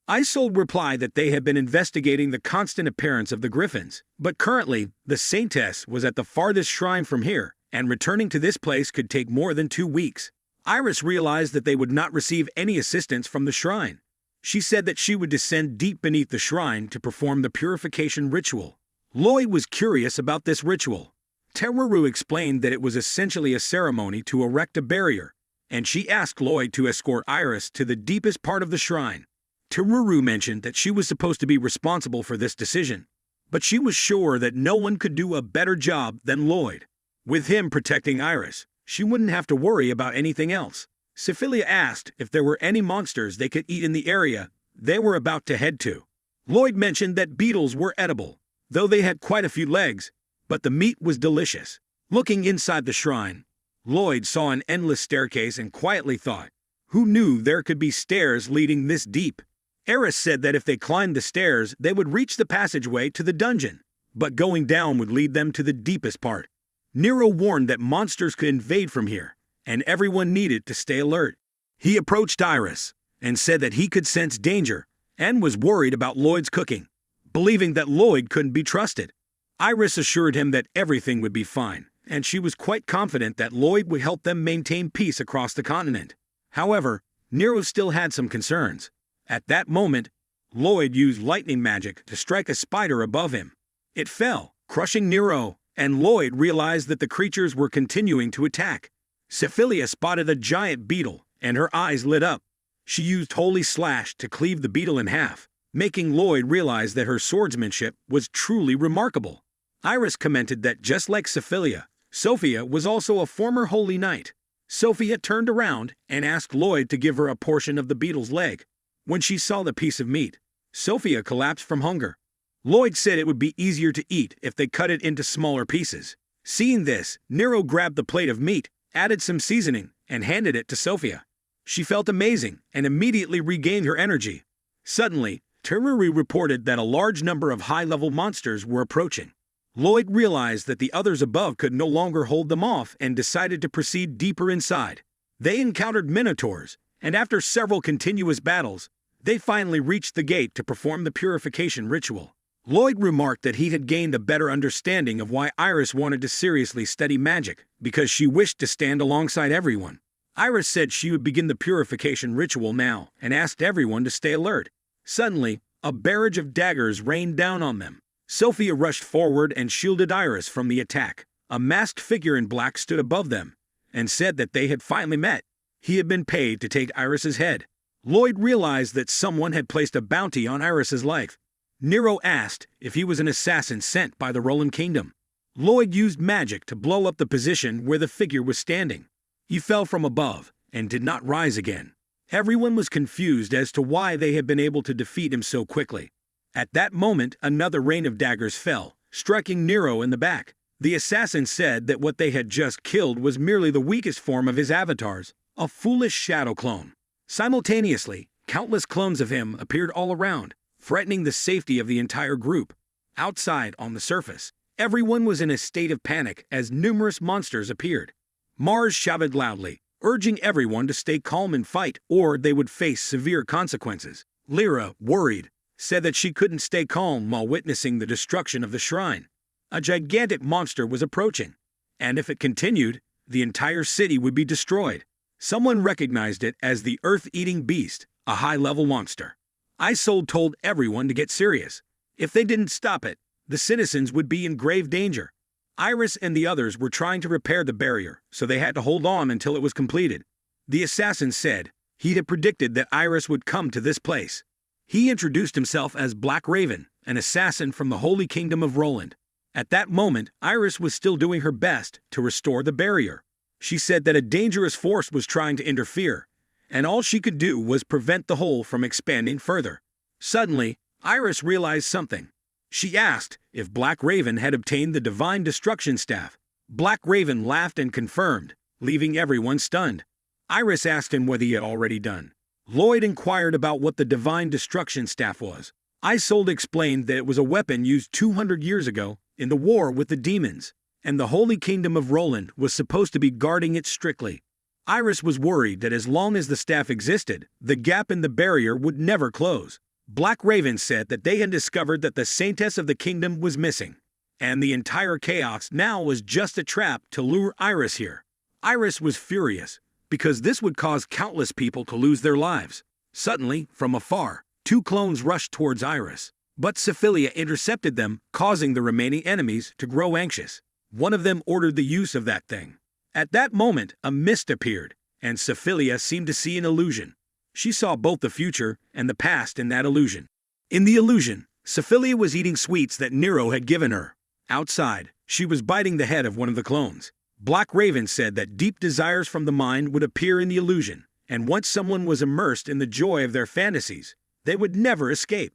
Isolde replied that they had been investigating the constant appearance of the griffins, but currently, the saintess was at the farthest shrine from here, and returning to this place could take more than 2 weeks. Iris realized that they would not receive any assistance from the shrine. She said that she would descend deep beneath the shrine to perform the purification ritual. Lloyd was curious about this ritual. Teruru explained that it was essentially a ceremony to erect a barrier, and she asked Lloyd to escort Iris to the deepest part of the shrine. Teruru mentioned that she was supposed to be responsible for this decision, but she was sure that no one could do a better job than Lloyd. With him protecting Iris, she wouldn't have to worry about anything else. Syphilia asked if there were any monsters they could eat in the area they were about to head to. Lloyd mentioned that beetles were edible, though they had quite a few legs, but the meat was delicious. Looking inside the shrine, Lloyd saw an endless staircase and quietly thought, who knew there could be stairs leading this deep? Eris said that if they climbed the stairs, they would reach the passageway to the dungeon, but going down would lead them to the deepest part. Nero warned that monsters could invade from here, and everyone needed to stay alert. He approached Iris and said that he could sense danger and was worried about Lloyd's cooking, believing that Lloyd couldn't be trusted. Iris assured him that everything would be fine, and she was quite confident that Lloyd would help them maintain peace across the continent. However, Nero still had some concerns. At that moment, Lloyd used lightning magic to strike a spider above him. It fell, crushing Nero, and Lloyd realized that the creatures were continuing to attack. Syphilia spotted a giant beetle, and her eyes lit up. She used Holy Slash to cleave the beetle in half, making Lloyd realize that her swordsmanship was truly remarkable. Iris commented that just like Syphilia, Sophia was also a former holy knight. Sophia turned around and asked Lloyd to give her a portion of the beetle's leg. When she saw the piece of meat, Sophia collapsed from hunger. Lloyd said it would be easier to eat if they cut it into smaller pieces. Seeing this, Nero grabbed the plate of meat, added some seasoning, and handed it to Sophia. She felt amazing and immediately regained her energy. Suddenly, Teruri reported that a large number of high-level monsters were approaching. Lloyd realized that the others above could no longer hold them off and decided to proceed deeper inside. They encountered minotaurs, and after several continuous battles, they finally reached the gate to perform the purification ritual. Lloyd remarked that he had gained a better understanding of why Iris wanted to seriously study magic, because she wished to stand alongside everyone. Iris said she would begin the purification ritual now and asked everyone to stay alert. Suddenly, a barrage of daggers rained down on them. Sophia rushed forward and shielded Iris from the attack. A masked figure in black stood above them and said that they had finally met. He had been paid to take Iris's head. Lloyd realized that someone had placed a bounty on Iris's life. Nero asked if he was an assassin sent by the Roland Kingdom. Lloyd used magic to blow up the position where the figure was standing. He fell from above and did not rise again. Everyone was confused as to why they had been able to defeat him so quickly. At that moment, another rain of daggers fell, striking Nero in the back. The assassin said that what they had just killed was merely the weakest form of his avatars, a foolish shadow clone. Simultaneously, countless clones of him appeared all around, threatening the safety of the entire group. Outside, on the surface, everyone was in a state of panic as numerous monsters appeared. Mars shouted loudly, urging everyone to stay calm and fight, or they would face severe consequences. Lyra, worried, said that she couldn't stay calm while witnessing the destruction of the shrine. A gigantic monster was approaching, and if it continued, the entire city would be destroyed. Someone recognized it as the earth-eating beast, a high-level monster. Isolde told everyone to get serious. If they didn't stop it, the citizens would be in grave danger. Iris and the others were trying to repair the barrier, so they had to hold on until it was completed. The assassin said he had predicted that Iris would come to this place. He introduced himself as Black Raven, an assassin from the Holy Kingdom of Roland. At that moment, Iris was still doing her best to restore the barrier. She said that a dangerous force was trying to interfere, and all she could do was prevent the hole from expanding further. Suddenly, Iris realized something. She asked if Black Raven had obtained the Divine Destruction Staff. Black Raven laughed and confirmed, leaving everyone stunned. Iris asked him what he had already done. Lloyd inquired about what the Divine Destruction Staff was. Isolde explained that it was a weapon used 200 years ago in the war with the demons, and the Holy Kingdom of Roland was supposed to be guarding it strictly. Iris was worried that as long as the staff existed, the gap in the barrier would never close. Black Raven said that they had discovered that the Saintess of the Kingdom was missing, and the entire chaos now was just a trap to lure Iris here. Iris was furious, because this would cause countless people to lose their lives. Suddenly, from afar, two clones rushed towards Iris, but Syphilia intercepted them, causing the remaining enemies to grow anxious. One of them ordered the use of that thing. At that moment, a mist appeared, and Syphilia seemed to see an illusion. She saw both the future and the past in that illusion. In the illusion, Syphilia was eating sweets that Nero had given her. Outside, she was biting the head of one of the clones. Black Raven said that deep desires from the mind would appear in the illusion, and once someone was immersed in the joy of their fantasies, they would never escape.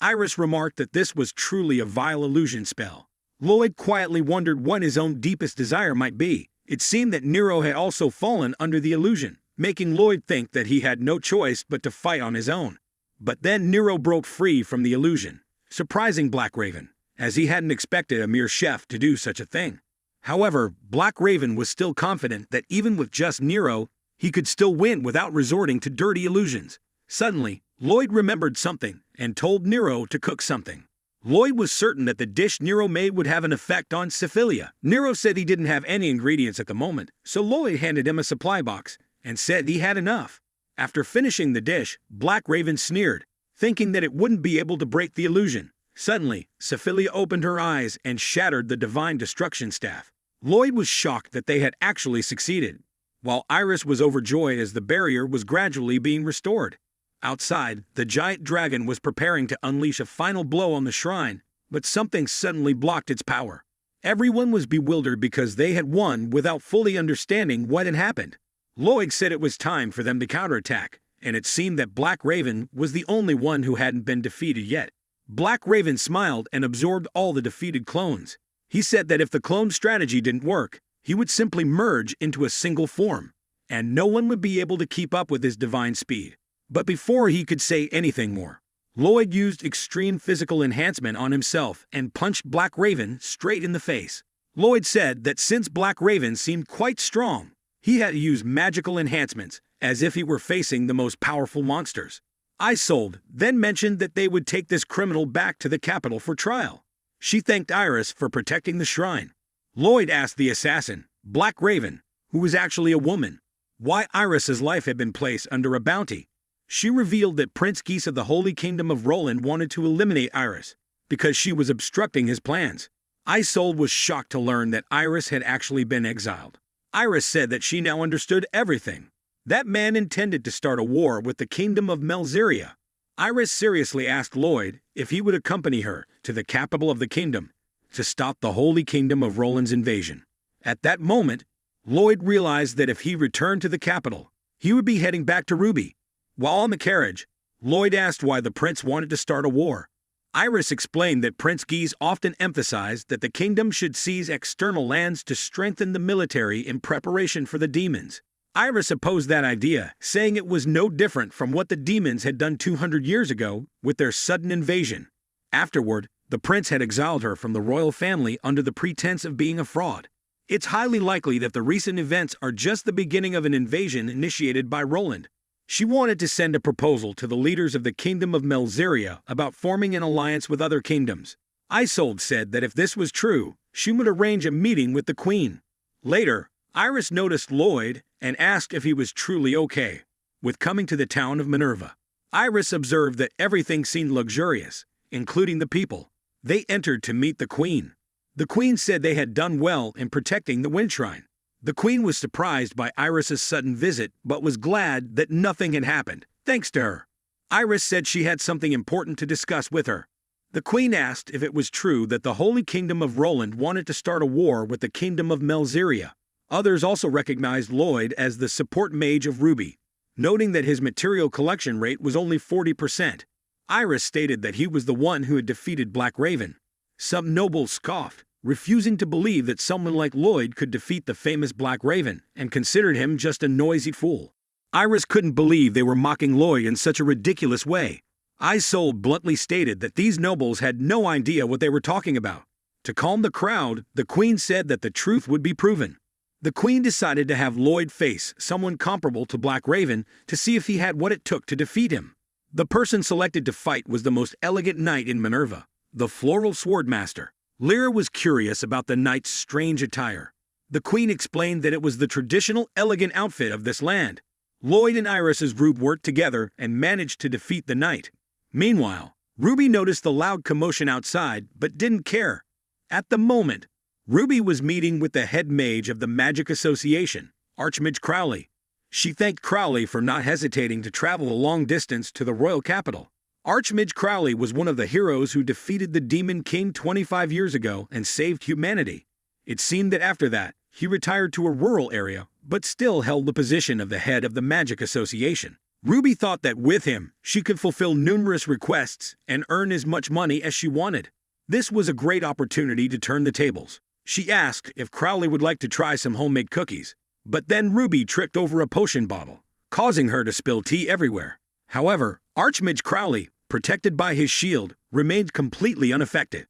Iris remarked that this was truly a vile illusion spell. Lloyd quietly wondered what his own deepest desire might be. It seemed that Nero had also fallen under the illusion, making Lloyd think that he had no choice but to fight on his own. But then Nero broke free from the illusion, surprising Black Raven, as he hadn't expected a mere chef to do such a thing. However, Black Raven was still confident that even with just Nero, he could still win without resorting to dirty illusions. Suddenly, Lloyd remembered something and told Nero to cook something. Lloyd was certain that the dish Nero made would have an effect on Syphilia. Nero said he didn't have any ingredients at the moment, so Lloyd handed him a supply box and said he had enough. After finishing the dish, Black Raven sneered, thinking that it wouldn't be able to break the illusion. Suddenly, Syphilia opened her eyes and shattered the Divine Destruction Staff. Lloyd was shocked that they had actually succeeded, while Iris was overjoyed as the barrier was gradually being restored. Outside, the giant dragon was preparing to unleash a final blow on the shrine, but something suddenly blocked its power. Everyone was bewildered because they had won without fully understanding what had happened. Lloyd said it was time for them to counterattack, and it seemed that Black Raven was the only one who hadn't been defeated yet. Black Raven smiled and absorbed all the defeated clones. He said that if the clone strategy didn't work, he would simply merge into a single form, and no one would be able to keep up with his divine speed. But before he could say anything more, Lloyd used extreme physical enhancement on himself and punched Black Raven straight in the face. Lloyd said that since Black Raven seemed quite strong, he had to use magical enhancements as if he were facing the most powerful monsters. Isolde then mentioned that they would take this criminal back to the capital for trial. She thanked Iris for protecting the shrine. Lloyd asked the assassin, Black Raven, who was actually a woman, why Iris's life had been placed under a bounty. She revealed that Prince Geese of the Holy Kingdom of Roland wanted to eliminate Iris because she was obstructing his plans. Isolde was shocked to learn that Iris had actually been exiled. Iris said that she now understood everything. That man intended to start a war with the kingdom of Melzeria. Iris seriously asked Lloyd if he would accompany her to the capital of the kingdom to stop the Holy Kingdom of Roland's invasion. At that moment, Lloyd realized that if he returned to the capital, he would be heading back to Ruby. While on the carriage, Lloyd asked why the prince wanted to start a war. Iris explained that Prince Guise often emphasized that the kingdom should seize external lands to strengthen the military in preparation for the demons. Iris opposed that idea, saying it was no different from what the demons had done 200 years ago with their sudden invasion. Afterward, the prince had exiled her from the royal family under the pretense of being a fraud. It's highly likely that the recent events are just the beginning of an invasion initiated by Roland. She wanted to send a proposal to the leaders of the kingdom of Melzeria about forming an alliance with other kingdoms. Isolde said that if this was true, she would arrange a meeting with the queen. Later, Iris noticed Lloyd and asked if he was truly okay with coming to the town of Minerva. Iris observed that everything seemed luxurious, including the people. They entered to meet the queen. The queen said they had done well in protecting the wind shrine. The queen was surprised by Iris's sudden visit, but was glad that nothing had happened, thanks to her. Iris said she had something important to discuss with her. The queen asked if it was true that the Holy Kingdom of Roland wanted to start a war with the kingdom of Melzeria. Others also recognized Lloyd as the support mage of Ruby, noting that his material collection rate was only 40%. Iris stated that he was the one who had defeated Black Raven. Some nobles scoffed, refusing to believe that someone like Lloyd could defeat the famous Black Raven, and considered him just a noisy fool. Iris couldn't believe they were mocking Lloyd in such a ridiculous way. Isolde bluntly stated that these nobles had no idea what they were talking about. To calm the crowd, the queen said that the truth would be proven. The queen decided to have Lloyd face someone comparable to Black Raven to see if he had what it took to defeat him. The person selected to fight was the most elegant knight in Minerva, the floral swordmaster. Lyra was curious about the knight's strange attire. The queen explained that it was the traditional elegant outfit of this land. Lloyd and Iris's group worked together and managed to defeat the knight. Meanwhile, Ruby noticed the loud commotion outside but didn't care. At the moment, Ruby was meeting with the head mage of the Magic Association, Archmage Crowley. She thanked Crowley for not hesitating to travel a long distance to the royal capital. Archmage Crowley was one of the heroes who defeated the Demon King 25 years ago and saved humanity. It seemed that after that, he retired to a rural area, but still held the position of the head of the Magic Association. Ruby thought that with him, she could fulfill numerous requests and earn as much money as she wanted. This was a great opportunity to turn the tables. She asked if Crowley would like to try some homemade cookies, but then Ruby tripped over a potion bottle, causing her to spill tea everywhere. However, Archmage Crowley, protected by his shield, remained completely unaffected.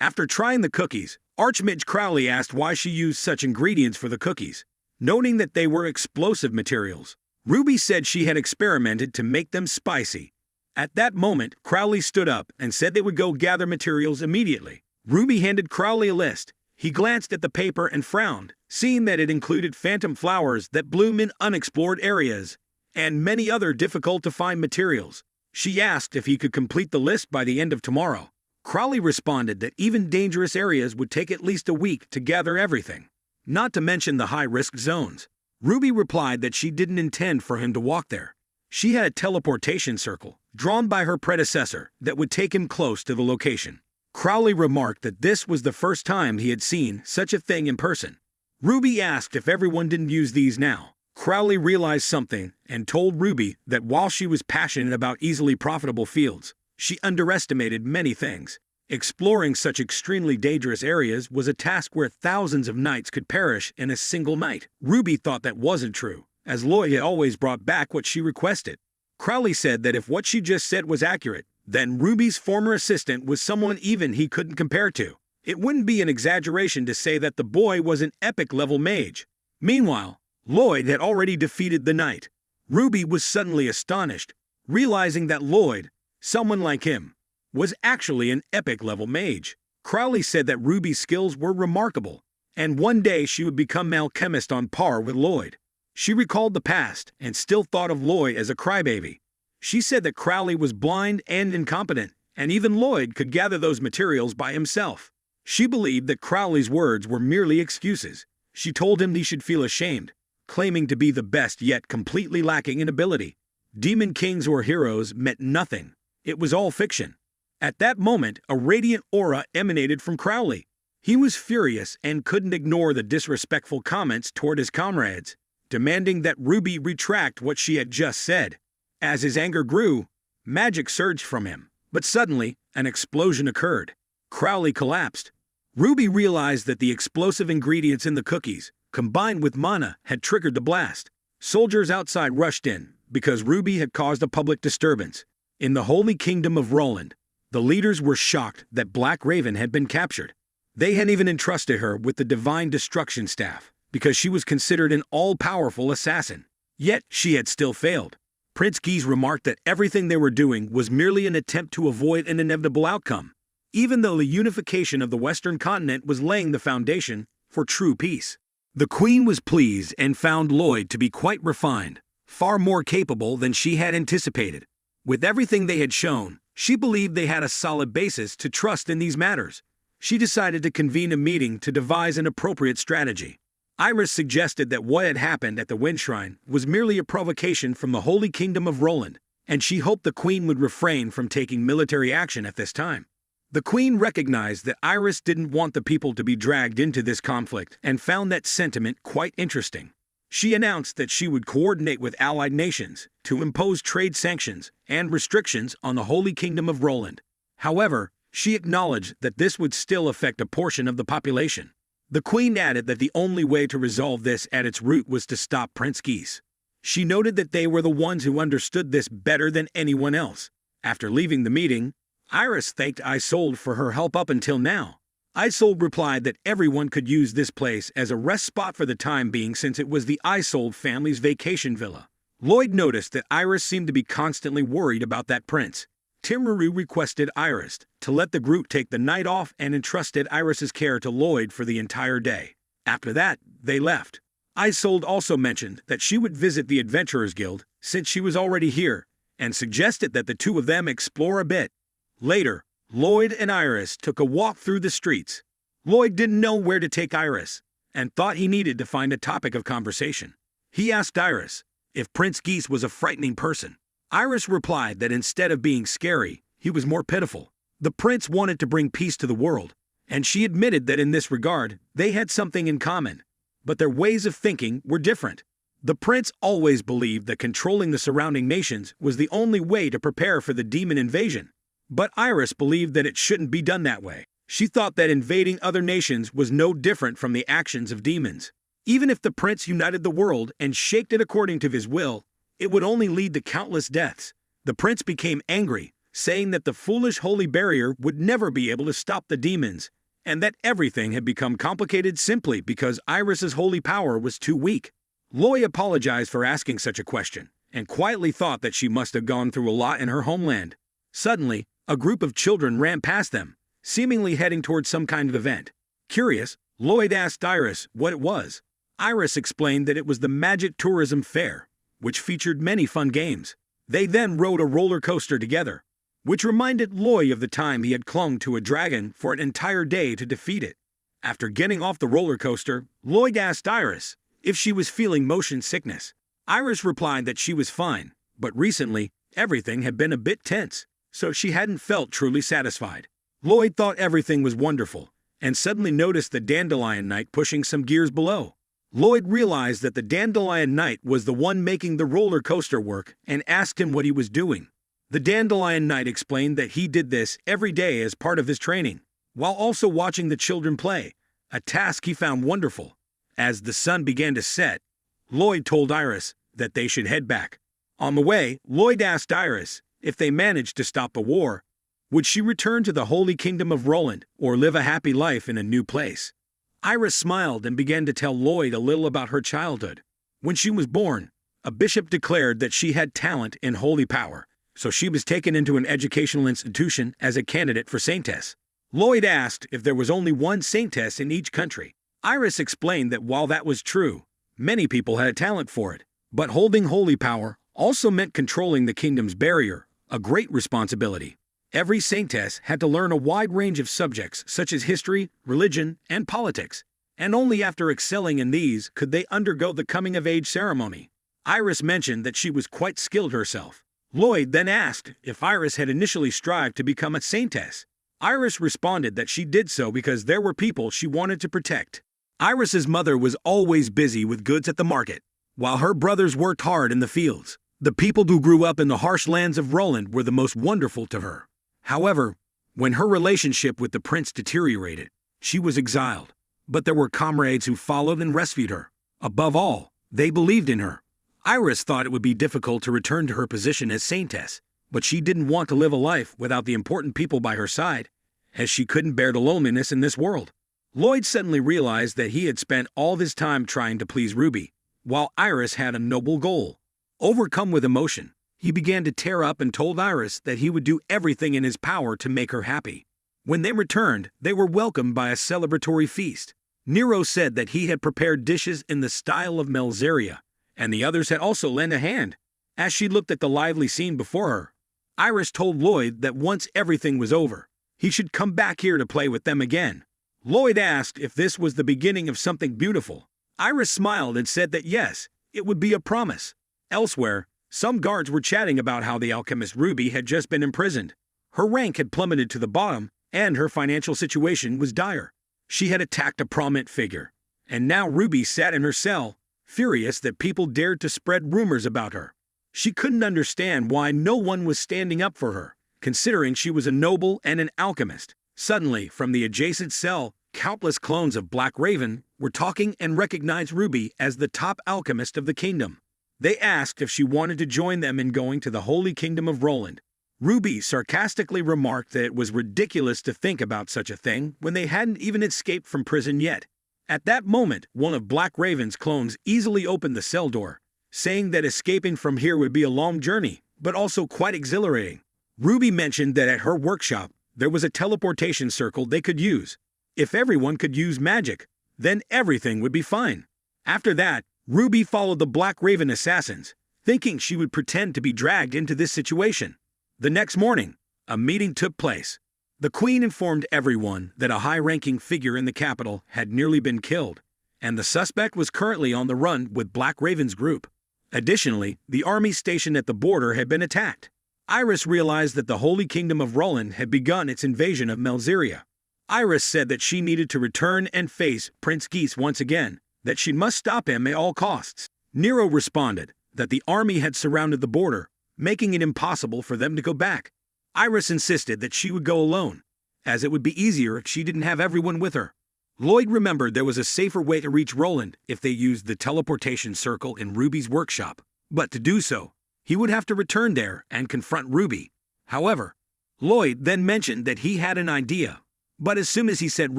After trying the cookies, Archmage Crowley asked why she used such ingredients for the cookies, noting that they were explosive materials. Ruby said she had experimented to make them spicy. At that moment, Crowley stood up and said they would go gather materials immediately. Ruby handed Crowley a list. He glanced at the paper and frowned, seeing that it included phantom flowers that bloom in unexplored areas, and many other difficult-to-find materials. She asked if he could complete the list by the end of tomorrow. Crowley responded that even dangerous areas would take at least a week to gather everything, not to mention the high-risk zones. Ruby replied that she didn't intend for him to walk there. She had a teleportation circle, drawn by her predecessor, that would take him close to the location. Crowley remarked that this was the first time he had seen such a thing in person. Ruby asked if everyone didn't use these now. Crowley realized something and told Ruby that while she was passionate about easily profitable fields, she underestimated many things. Exploring such extremely dangerous areas was a task where thousands of knights could perish in a single night. Ruby thought that wasn't true, as Lloyd had always brought back what she requested. Crowley said that if what she just said was accurate, then Ruby's former assistant was someone even he couldn't compare to. It wouldn't be an exaggeration to say that the boy was an epic-level mage. Meanwhile, Lloyd had already defeated the knight. Ruby was suddenly astonished, realizing that Lloyd, someone like him, was actually an epic-level mage. Crowley said that Ruby's skills were remarkable, and one day she would become alchemist on par with Lloyd. She recalled the past and still thought of Lloyd as a crybaby. She said that Crowley was blind and incompetent, and even Lloyd could gather those materials by himself. She believed that Crowley's words were merely excuses. She told him he should feel ashamed. claiming to be the best yet completely lacking in ability. Demon kings or heroes meant nothing. It was all fiction. At that moment, a radiant aura emanated from Crowley. He was furious and couldn't ignore the disrespectful comments toward his comrades, demanding that Ruby retract what she had just said. As his anger grew, magic surged from him, but suddenly, an explosion occurred. Crowley collapsed. Ruby realized that the explosive ingredients in the cookies, combined with mana, had triggered the blast. Soldiers outside rushed in, because Ruby had caused a public disturbance. In the Holy Kingdom of Roland, the leaders were shocked that Black Raven had been captured. They had even entrusted her with the Divine Destruction Staff, because she was considered an all-powerful assassin. Yet, she had still failed. Prince Guise remarked that everything they were doing was merely an attempt to avoid an inevitable outcome, even though the unification of the Western continent was laying the foundation for true peace. The Queen was pleased and found Lloyd to be quite refined, far more capable than she had anticipated. With everything they had shown, she believed they had a solid basis to trust in these matters. She decided to convene a meeting to devise an appropriate strategy. Iris suggested that what had happened at the Wind Shrine was merely a provocation from the Holy Kingdom of Roland, and she hoped the Queen would refrain from taking military action at this time. The Queen recognized that Iris didn't want the people to be dragged into this conflict and found that sentiment quite interesting. She announced that she would coordinate with allied nations to impose trade sanctions and restrictions on the Holy Kingdom of Roland. However, she acknowledged that this would still affect a portion of the population. The Queen added that the only way to resolve this at its root was to stop Prince Guise. She noted that they were the ones who understood this better than anyone else. After leaving the meeting, Iris thanked Isolde for her help up until now. Isolde replied that everyone could use this place as a rest spot for the time being since it was the Isolde family's vacation villa. Lloyd noticed that Iris seemed to be constantly worried about that prince. Timuru requested Iris to let the group take the night off and entrusted Iris's care to Lloyd for the entire day. After that, they left. Isolde also mentioned that she would visit the Adventurers Guild since she was already here, and suggested that the two of them explore a bit. Later, Lloyd and Iris took a walk through the streets. Lloyd didn't know where to take Iris, and thought he needed to find a topic of conversation. He asked Iris if Prince Guise was a frightening person. Iris replied that instead of being scary, he was more pitiful. The prince wanted to bring peace to the world, and she admitted that in this regard, they had something in common. But their ways of thinking were different. The prince always believed that controlling the surrounding nations was the only way to prepare for the demon invasion. But Iris believed that it shouldn't be done that way. She thought that invading other nations was no different from the actions of demons. Even if the prince united the world and shaped it according to his will, it would only lead to countless deaths. The prince became angry, saying that the foolish holy barrier would never be able to stop the demons, and that everything had become complicated simply because Iris's holy power was too weak. Lloyd apologized for asking such a question, and quietly thought that she must have gone through a lot in her homeland. Suddenly, a group of children ran past them, seemingly heading towards some kind of event. Curious, Lloyd asked Iris what it was. Iris explained that it was the Magic Tourism Fair, which featured many fun games. They then rode a roller coaster together, which reminded Lloyd of the time he had clung to a dragon for an entire day to defeat it. After getting off the roller coaster, Lloyd asked Iris if she was feeling motion sickness. Iris replied that she was fine, but recently, everything had been a bit tense, so she hadn't felt truly satisfied. Lloyd thought everything was wonderful, and suddenly noticed the Dandelion Knight pushing some gears below. Lloyd realized that the Dandelion Knight was the one making the roller coaster work and asked him what he was doing. The Dandelion Knight explained that he did this every day as part of his training, while also watching the children play, a task he found wonderful. As the sun began to set, Lloyd told Iris that they should head back. On the way, Lloyd asked Iris if they managed to stop the war, would she return to the Holy Kingdom of Roland or live a happy life in a new place? Iris smiled and began to tell Lloyd a little about her childhood. When she was born, a bishop declared that she had talent in holy power, so she was taken into an educational institution as a candidate for saintess. Lloyd asked if there was only one saintess in each country. Iris explained that while that was true, many people had a talent for it, but holding holy power also meant controlling the kingdom's barrier, a great responsibility. Every saintess had to learn a wide range of subjects such as history, religion, and politics. and only after excelling in these could they undergo the coming-of-age ceremony. Iris mentioned that she was quite skilled herself. Lloyd then asked if Iris had initially strived to become a saintess. Iris responded that she did so because there were people she wanted to protect. Iris's mother was always busy with goods at the market, while her brothers worked hard in the fields. The people who grew up in the harsh lands of Roland were the most wonderful to her. However, when her relationship with the prince deteriorated, she was exiled. But there were comrades who followed and rescued her. Above all, they believed in her. Iris thought it would be difficult to return to her position as saintess, but she didn't want to live a life without the important people by her side, as she couldn't bear the loneliness in this world. Lloyd suddenly realized that he had spent all his time trying to please Ruby, while Iris had a noble goal. Overcome with emotion, he began to tear up and told Iris that he would do everything in his power to make her happy. When they returned, they were welcomed by a celebratory feast. Nero said that he had prepared dishes in the style of Melzeria, and the others had also lent a hand. As she looked at the lively scene before her, Iris told Lloyd that once everything was over, he should come back here to play with them again. Lloyd asked if this was the beginning of something beautiful. Iris smiled and said that yes, it would be a promise. Elsewhere, some guards were chatting about how the alchemist Ruby had just been imprisoned. Her rank had plummeted to the bottom, and her financial situation was dire. She had attacked a prominent figure, and now Ruby sat in her cell, furious that people dared to spread rumors about her. She couldn't understand why no one was standing up for her, considering she was a noble and an alchemist. Suddenly, from the adjacent cell, countless clones of Black Raven were talking and recognized Ruby as the top alchemist of the kingdom. They asked if she wanted to join them in going to the Holy Kingdom of Roland. Ruby sarcastically remarked that it was ridiculous to think about such a thing when they hadn't even escaped from prison yet. At that moment, one of Black Raven's clones easily opened the cell door, saying that escaping from here would be a long journey, but also quite exhilarating. Ruby mentioned that at her workshop, there was a teleportation circle they could use. If everyone could use magic, then everything would be fine. After that, Ruby followed the Black Raven assassins, thinking she would pretend to be dragged into this situation. The next morning, a meeting took place. The Queen informed everyone that a high-ranking figure in the capital had nearly been killed, and the suspect was currently on the run with Black Raven's group. Additionally, the army stationed at the border had been attacked. Iris realized that the Holy Kingdom of Roland had begun its invasion of Melzeria. Iris said that she needed to return and face Prince Geese once again, that she must stop him at all costs. Nero responded that the army had surrounded the border, making it impossible for them to go back. Iris insisted that she would go alone, as it would be easier if she didn't have everyone with her. Lloyd remembered there was a safer way to reach Roland if they used the teleportation circle in Ruby's workshop, but to do so, he would have to return there and confront Ruby. However, Lloyd then mentioned that he had an idea, but as soon as he said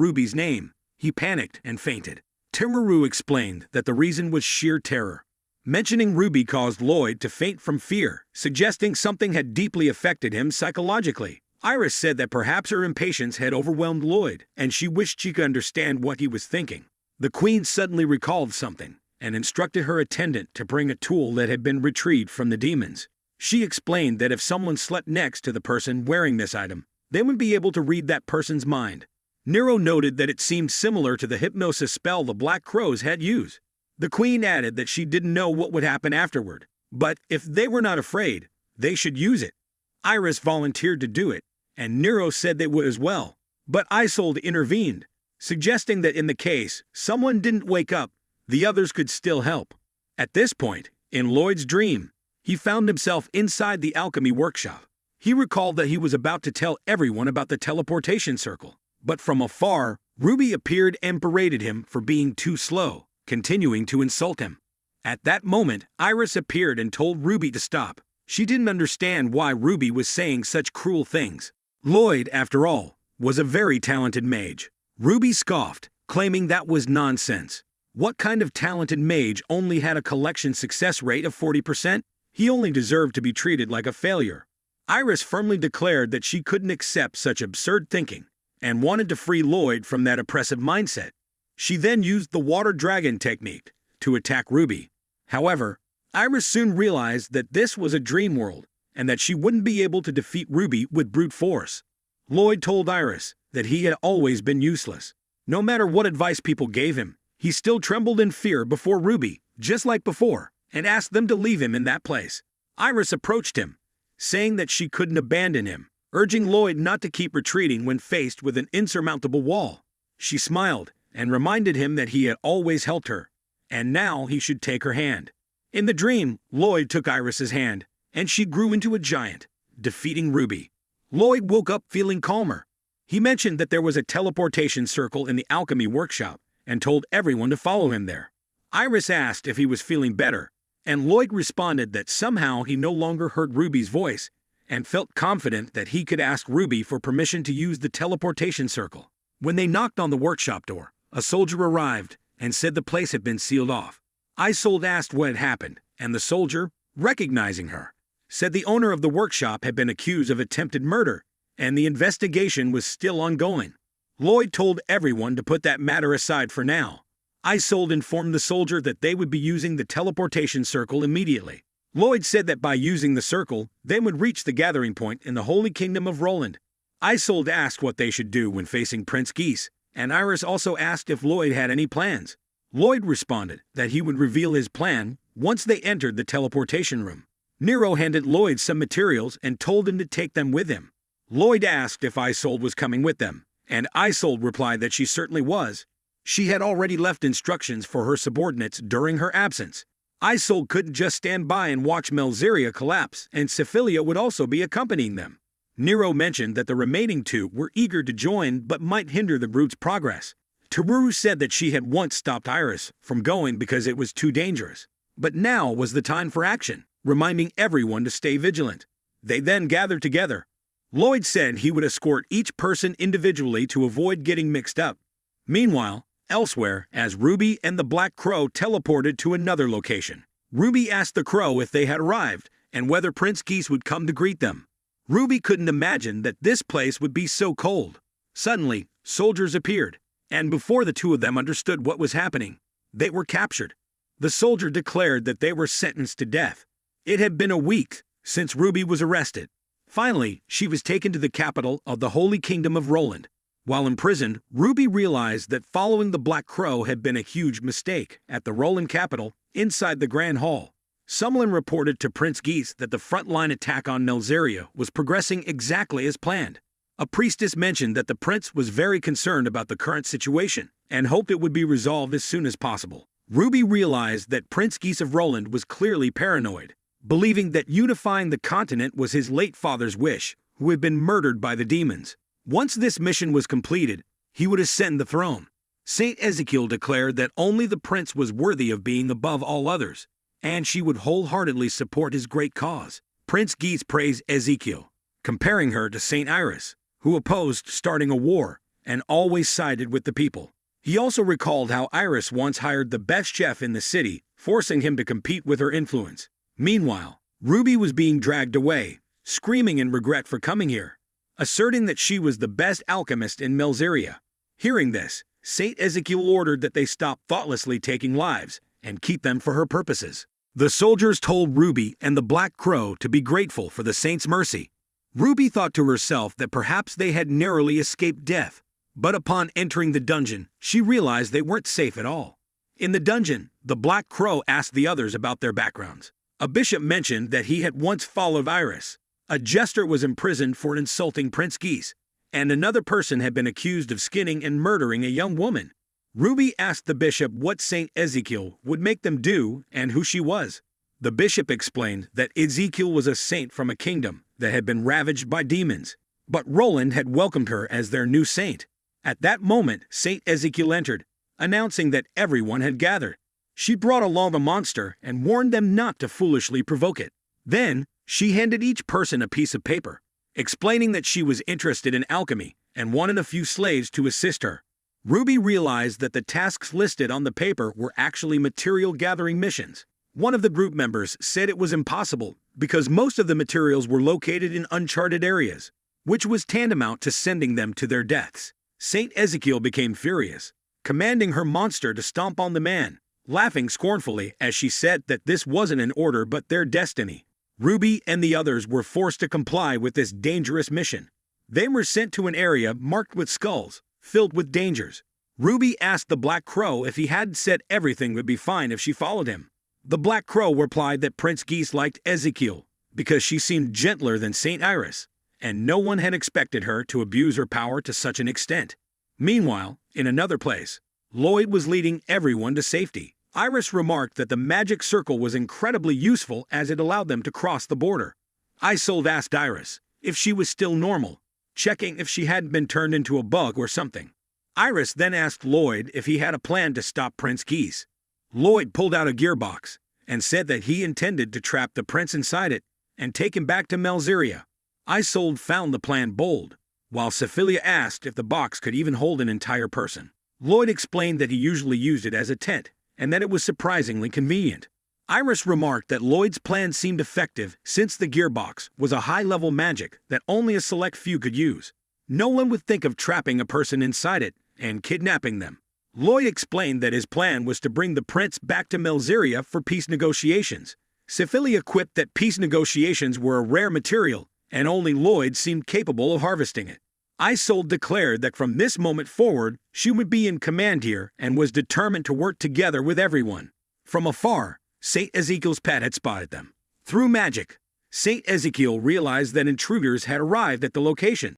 Ruby's name, he panicked and fainted. Timaru explained that the reason was sheer terror. Mentioning Ruby caused Lloyd to faint from fear, suggesting something had deeply affected him psychologically. Iris said that perhaps her impatience had overwhelmed Lloyd, and she wished she could understand what he was thinking. The Queen suddenly recalled something, and instructed her attendant to bring a tool that had been retrieved from the demons. She explained that if someone slept next to the person wearing this item, they would be able to read that person's mind. Nero noted that it seemed similar to the hypnosis spell the Black Crows had used. The Queen added that she didn't know what would happen afterward, but if they were not afraid, they should use it. Iris volunteered to do it, and Nero said they would as well, but Isolde intervened, suggesting that in the case someone didn't wake up, the others could still help. At this point, in Lloyd's dream, he found himself inside the alchemy workshop. He recalled that he was about to tell everyone about the teleportation circle, but from afar, Ruby appeared and berated him for being too slow, continuing to insult him. At that moment, Iris appeared and told Ruby to stop. She didn't understand why Ruby was saying such cruel things. Lloyd, after all, was a very talented mage. Ruby scoffed, claiming that was nonsense. What kind of talented mage only had a collection success rate of 40%? He only deserved to be treated like a failure. Iris firmly declared that she couldn't accept such absurd thinking, and wanted to free Lloyd from that oppressive mindset. She then used the water dragon technique to attack Ruby. However, Iris soon realized that this was a dream world, and that she wouldn't be able to defeat Ruby with brute force. Lloyd told Iris that he had always been useless. No matter what advice people gave him, he still trembled in fear before Ruby, just like before, and asked them to leave him in that place. Iris approached him, saying that she couldn't abandon him, urging Lloyd not to keep retreating when faced with an insurmountable wall. She smiled and reminded him that he had always helped her, and now he should take her hand. In the dream, Lloyd took Iris's hand, and she grew into a giant, defeating Ruby. Lloyd woke up feeling calmer. He mentioned that there was a teleportation circle in the alchemy workshop and told everyone to follow him there. Iris asked if he was feeling better, and Lloyd responded that somehow he no longer heard Ruby's voice and felt confident that he could ask Ruby for permission to use the teleportation circle. When they knocked on the workshop door, a soldier arrived and said the place had been sealed off. Isolde asked what had happened, and the soldier, recognizing her, said the owner of the workshop had been accused of attempted murder, and the investigation was still ongoing. Lloyd told everyone to put that matter aside for now. Isolde informed the soldier that they would be using the teleportation circle immediately. Lloyd said that by using the circle, they would reach the gathering point in the Holy Kingdom of Roland. Isolde asked what they should do when facing Prince Geese, and Iris also asked if Lloyd had any plans. Lloyd responded that he would reveal his plan once they entered the teleportation room. Nero handed Lloyd some materials and told him to take them with him. Lloyd asked if Isolde was coming with them, and Isolde replied that she certainly was. She had already left instructions for her subordinates during her absence. Isolde couldn't just stand by and watch Melzeria collapse, and Syphilia would also be accompanying them. Nero mentioned that the remaining two were eager to join but might hinder the group's progress. Taruru said that she had once stopped Iris from going because it was too dangerous. But now was the time for action, reminding everyone to stay vigilant. They then gathered together. Lloyd said he would escort each person individually to avoid getting mixed up. Meanwhile, elsewhere, as Ruby and the Black Crow teleported to another location, Ruby asked the Crow if they had arrived and whether Prince Geese would come to greet them. Ruby couldn't imagine that this place would be so cold. Suddenly, soldiers appeared, and before the two of them understood what was happening, they were captured. The soldier declared that they were sentenced to death. It had been a week since Ruby was arrested. Finally, she was taken to the capital of the Holy Kingdom of Roland. While imprisoned, Ruby realized that following the Black Crow had been a huge mistake at the Roland capital inside the Grand Hall. Someone reported to Prince Geese that the frontline attack on Melzeria was progressing exactly as planned. A priestess mentioned that the prince was very concerned about the current situation and hoped it would be resolved as soon as possible. Ruby realized that Prince Geese of Roland was clearly paranoid, believing that unifying the continent was his late father's wish, who had been murdered by the demons. Once this mission was completed, he would ascend the throne. Saint Ezekiel declared that only the prince was worthy of being above all others, and she would wholeheartedly support his great cause. Prince Geese praised Ezekiel, comparing her to Saint Iris, who opposed starting a war and always sided with the people. He also recalled how Iris once hired the best chef in the city, forcing him to compete with her influence. Meanwhile, Ruby was being dragged away, screaming in regret for coming here, asserting that she was the best alchemist in Melzeria. Hearing this, Saint Ezekiel ordered that they stop thoughtlessly taking lives and keep them for her purposes. The soldiers told Ruby and the Black Crow to be grateful for the saint's mercy. Ruby thought to herself that perhaps they had narrowly escaped death, but upon entering the dungeon, she realized they weren't safe at all. In the dungeon, the Black Crow asked the others about their backgrounds. A bishop mentioned that he had once followed Iris. A jester was imprisoned for insulting Prince Geese, and another person had been accused of skinning and murdering a young woman. Ruby asked the bishop what Saint Ezekiel would make them do and who she was. The bishop explained that Ezekiel was a saint from a kingdom that had been ravaged by demons, but Roland had welcomed her as their new saint. At that moment, Saint Ezekiel entered, announcing that everyone had gathered. She brought along a monster and warned them not to foolishly provoke it. Then, she handed each person a piece of paper, explaining that she was interested in alchemy and wanted a few slaves to assist her. Ruby realized that the tasks listed on the paper were actually material gathering missions. One of the group members said it was impossible because most of the materials were located in uncharted areas, which was tantamount to sending them to their deaths. Saint Ezekiel became furious, commanding her monster to stomp on the man, laughing scornfully as she said that this wasn't an order but their destiny. Ruby and the others were forced to comply with this dangerous mission. They were sent to an area marked with skulls, filled with dangers. Ruby asked the Black Crow if he hadn't said everything would be fine if she followed him. The Black Crow replied that Prince Geese liked Ezekiel because she seemed gentler than Saint Iris, and no one had expected her to abuse her power to such an extent. Meanwhile, in another place, Lloyd was leading everyone to safety. Iris remarked that the magic circle was incredibly useful as it allowed them to cross the border. Isolde asked Iris if she was still normal, checking if she hadn't been turned into a bug or something. Iris then asked Lloyd if he had a plan to stop Prince Geese. Lloyd pulled out a gearbox and said that he intended to trap the prince inside it and take him back to Malzeria. Isolde found the plan bold, while Sephilia asked if the box could even hold an entire person. Lloyd explained that he usually used it as a tent and that it was surprisingly convenient. Iris remarked that Lloyd's plan seemed effective since the gearbox was a high-level magic that only a select few could use. No one would think of trapping a person inside it and kidnapping them. Lloyd explained that his plan was to bring the prince back to Malzeria for peace negotiations. Sephilia quipped that peace negotiations were a rare material and only Lloyd seemed capable of harvesting it. Isolde declared that from this moment forward, she would be in command here and was determined to work together with everyone. From afar, Saint Ezekiel's pet had spotted them. Through magic, Saint Ezekiel realized that intruders had arrived at the location.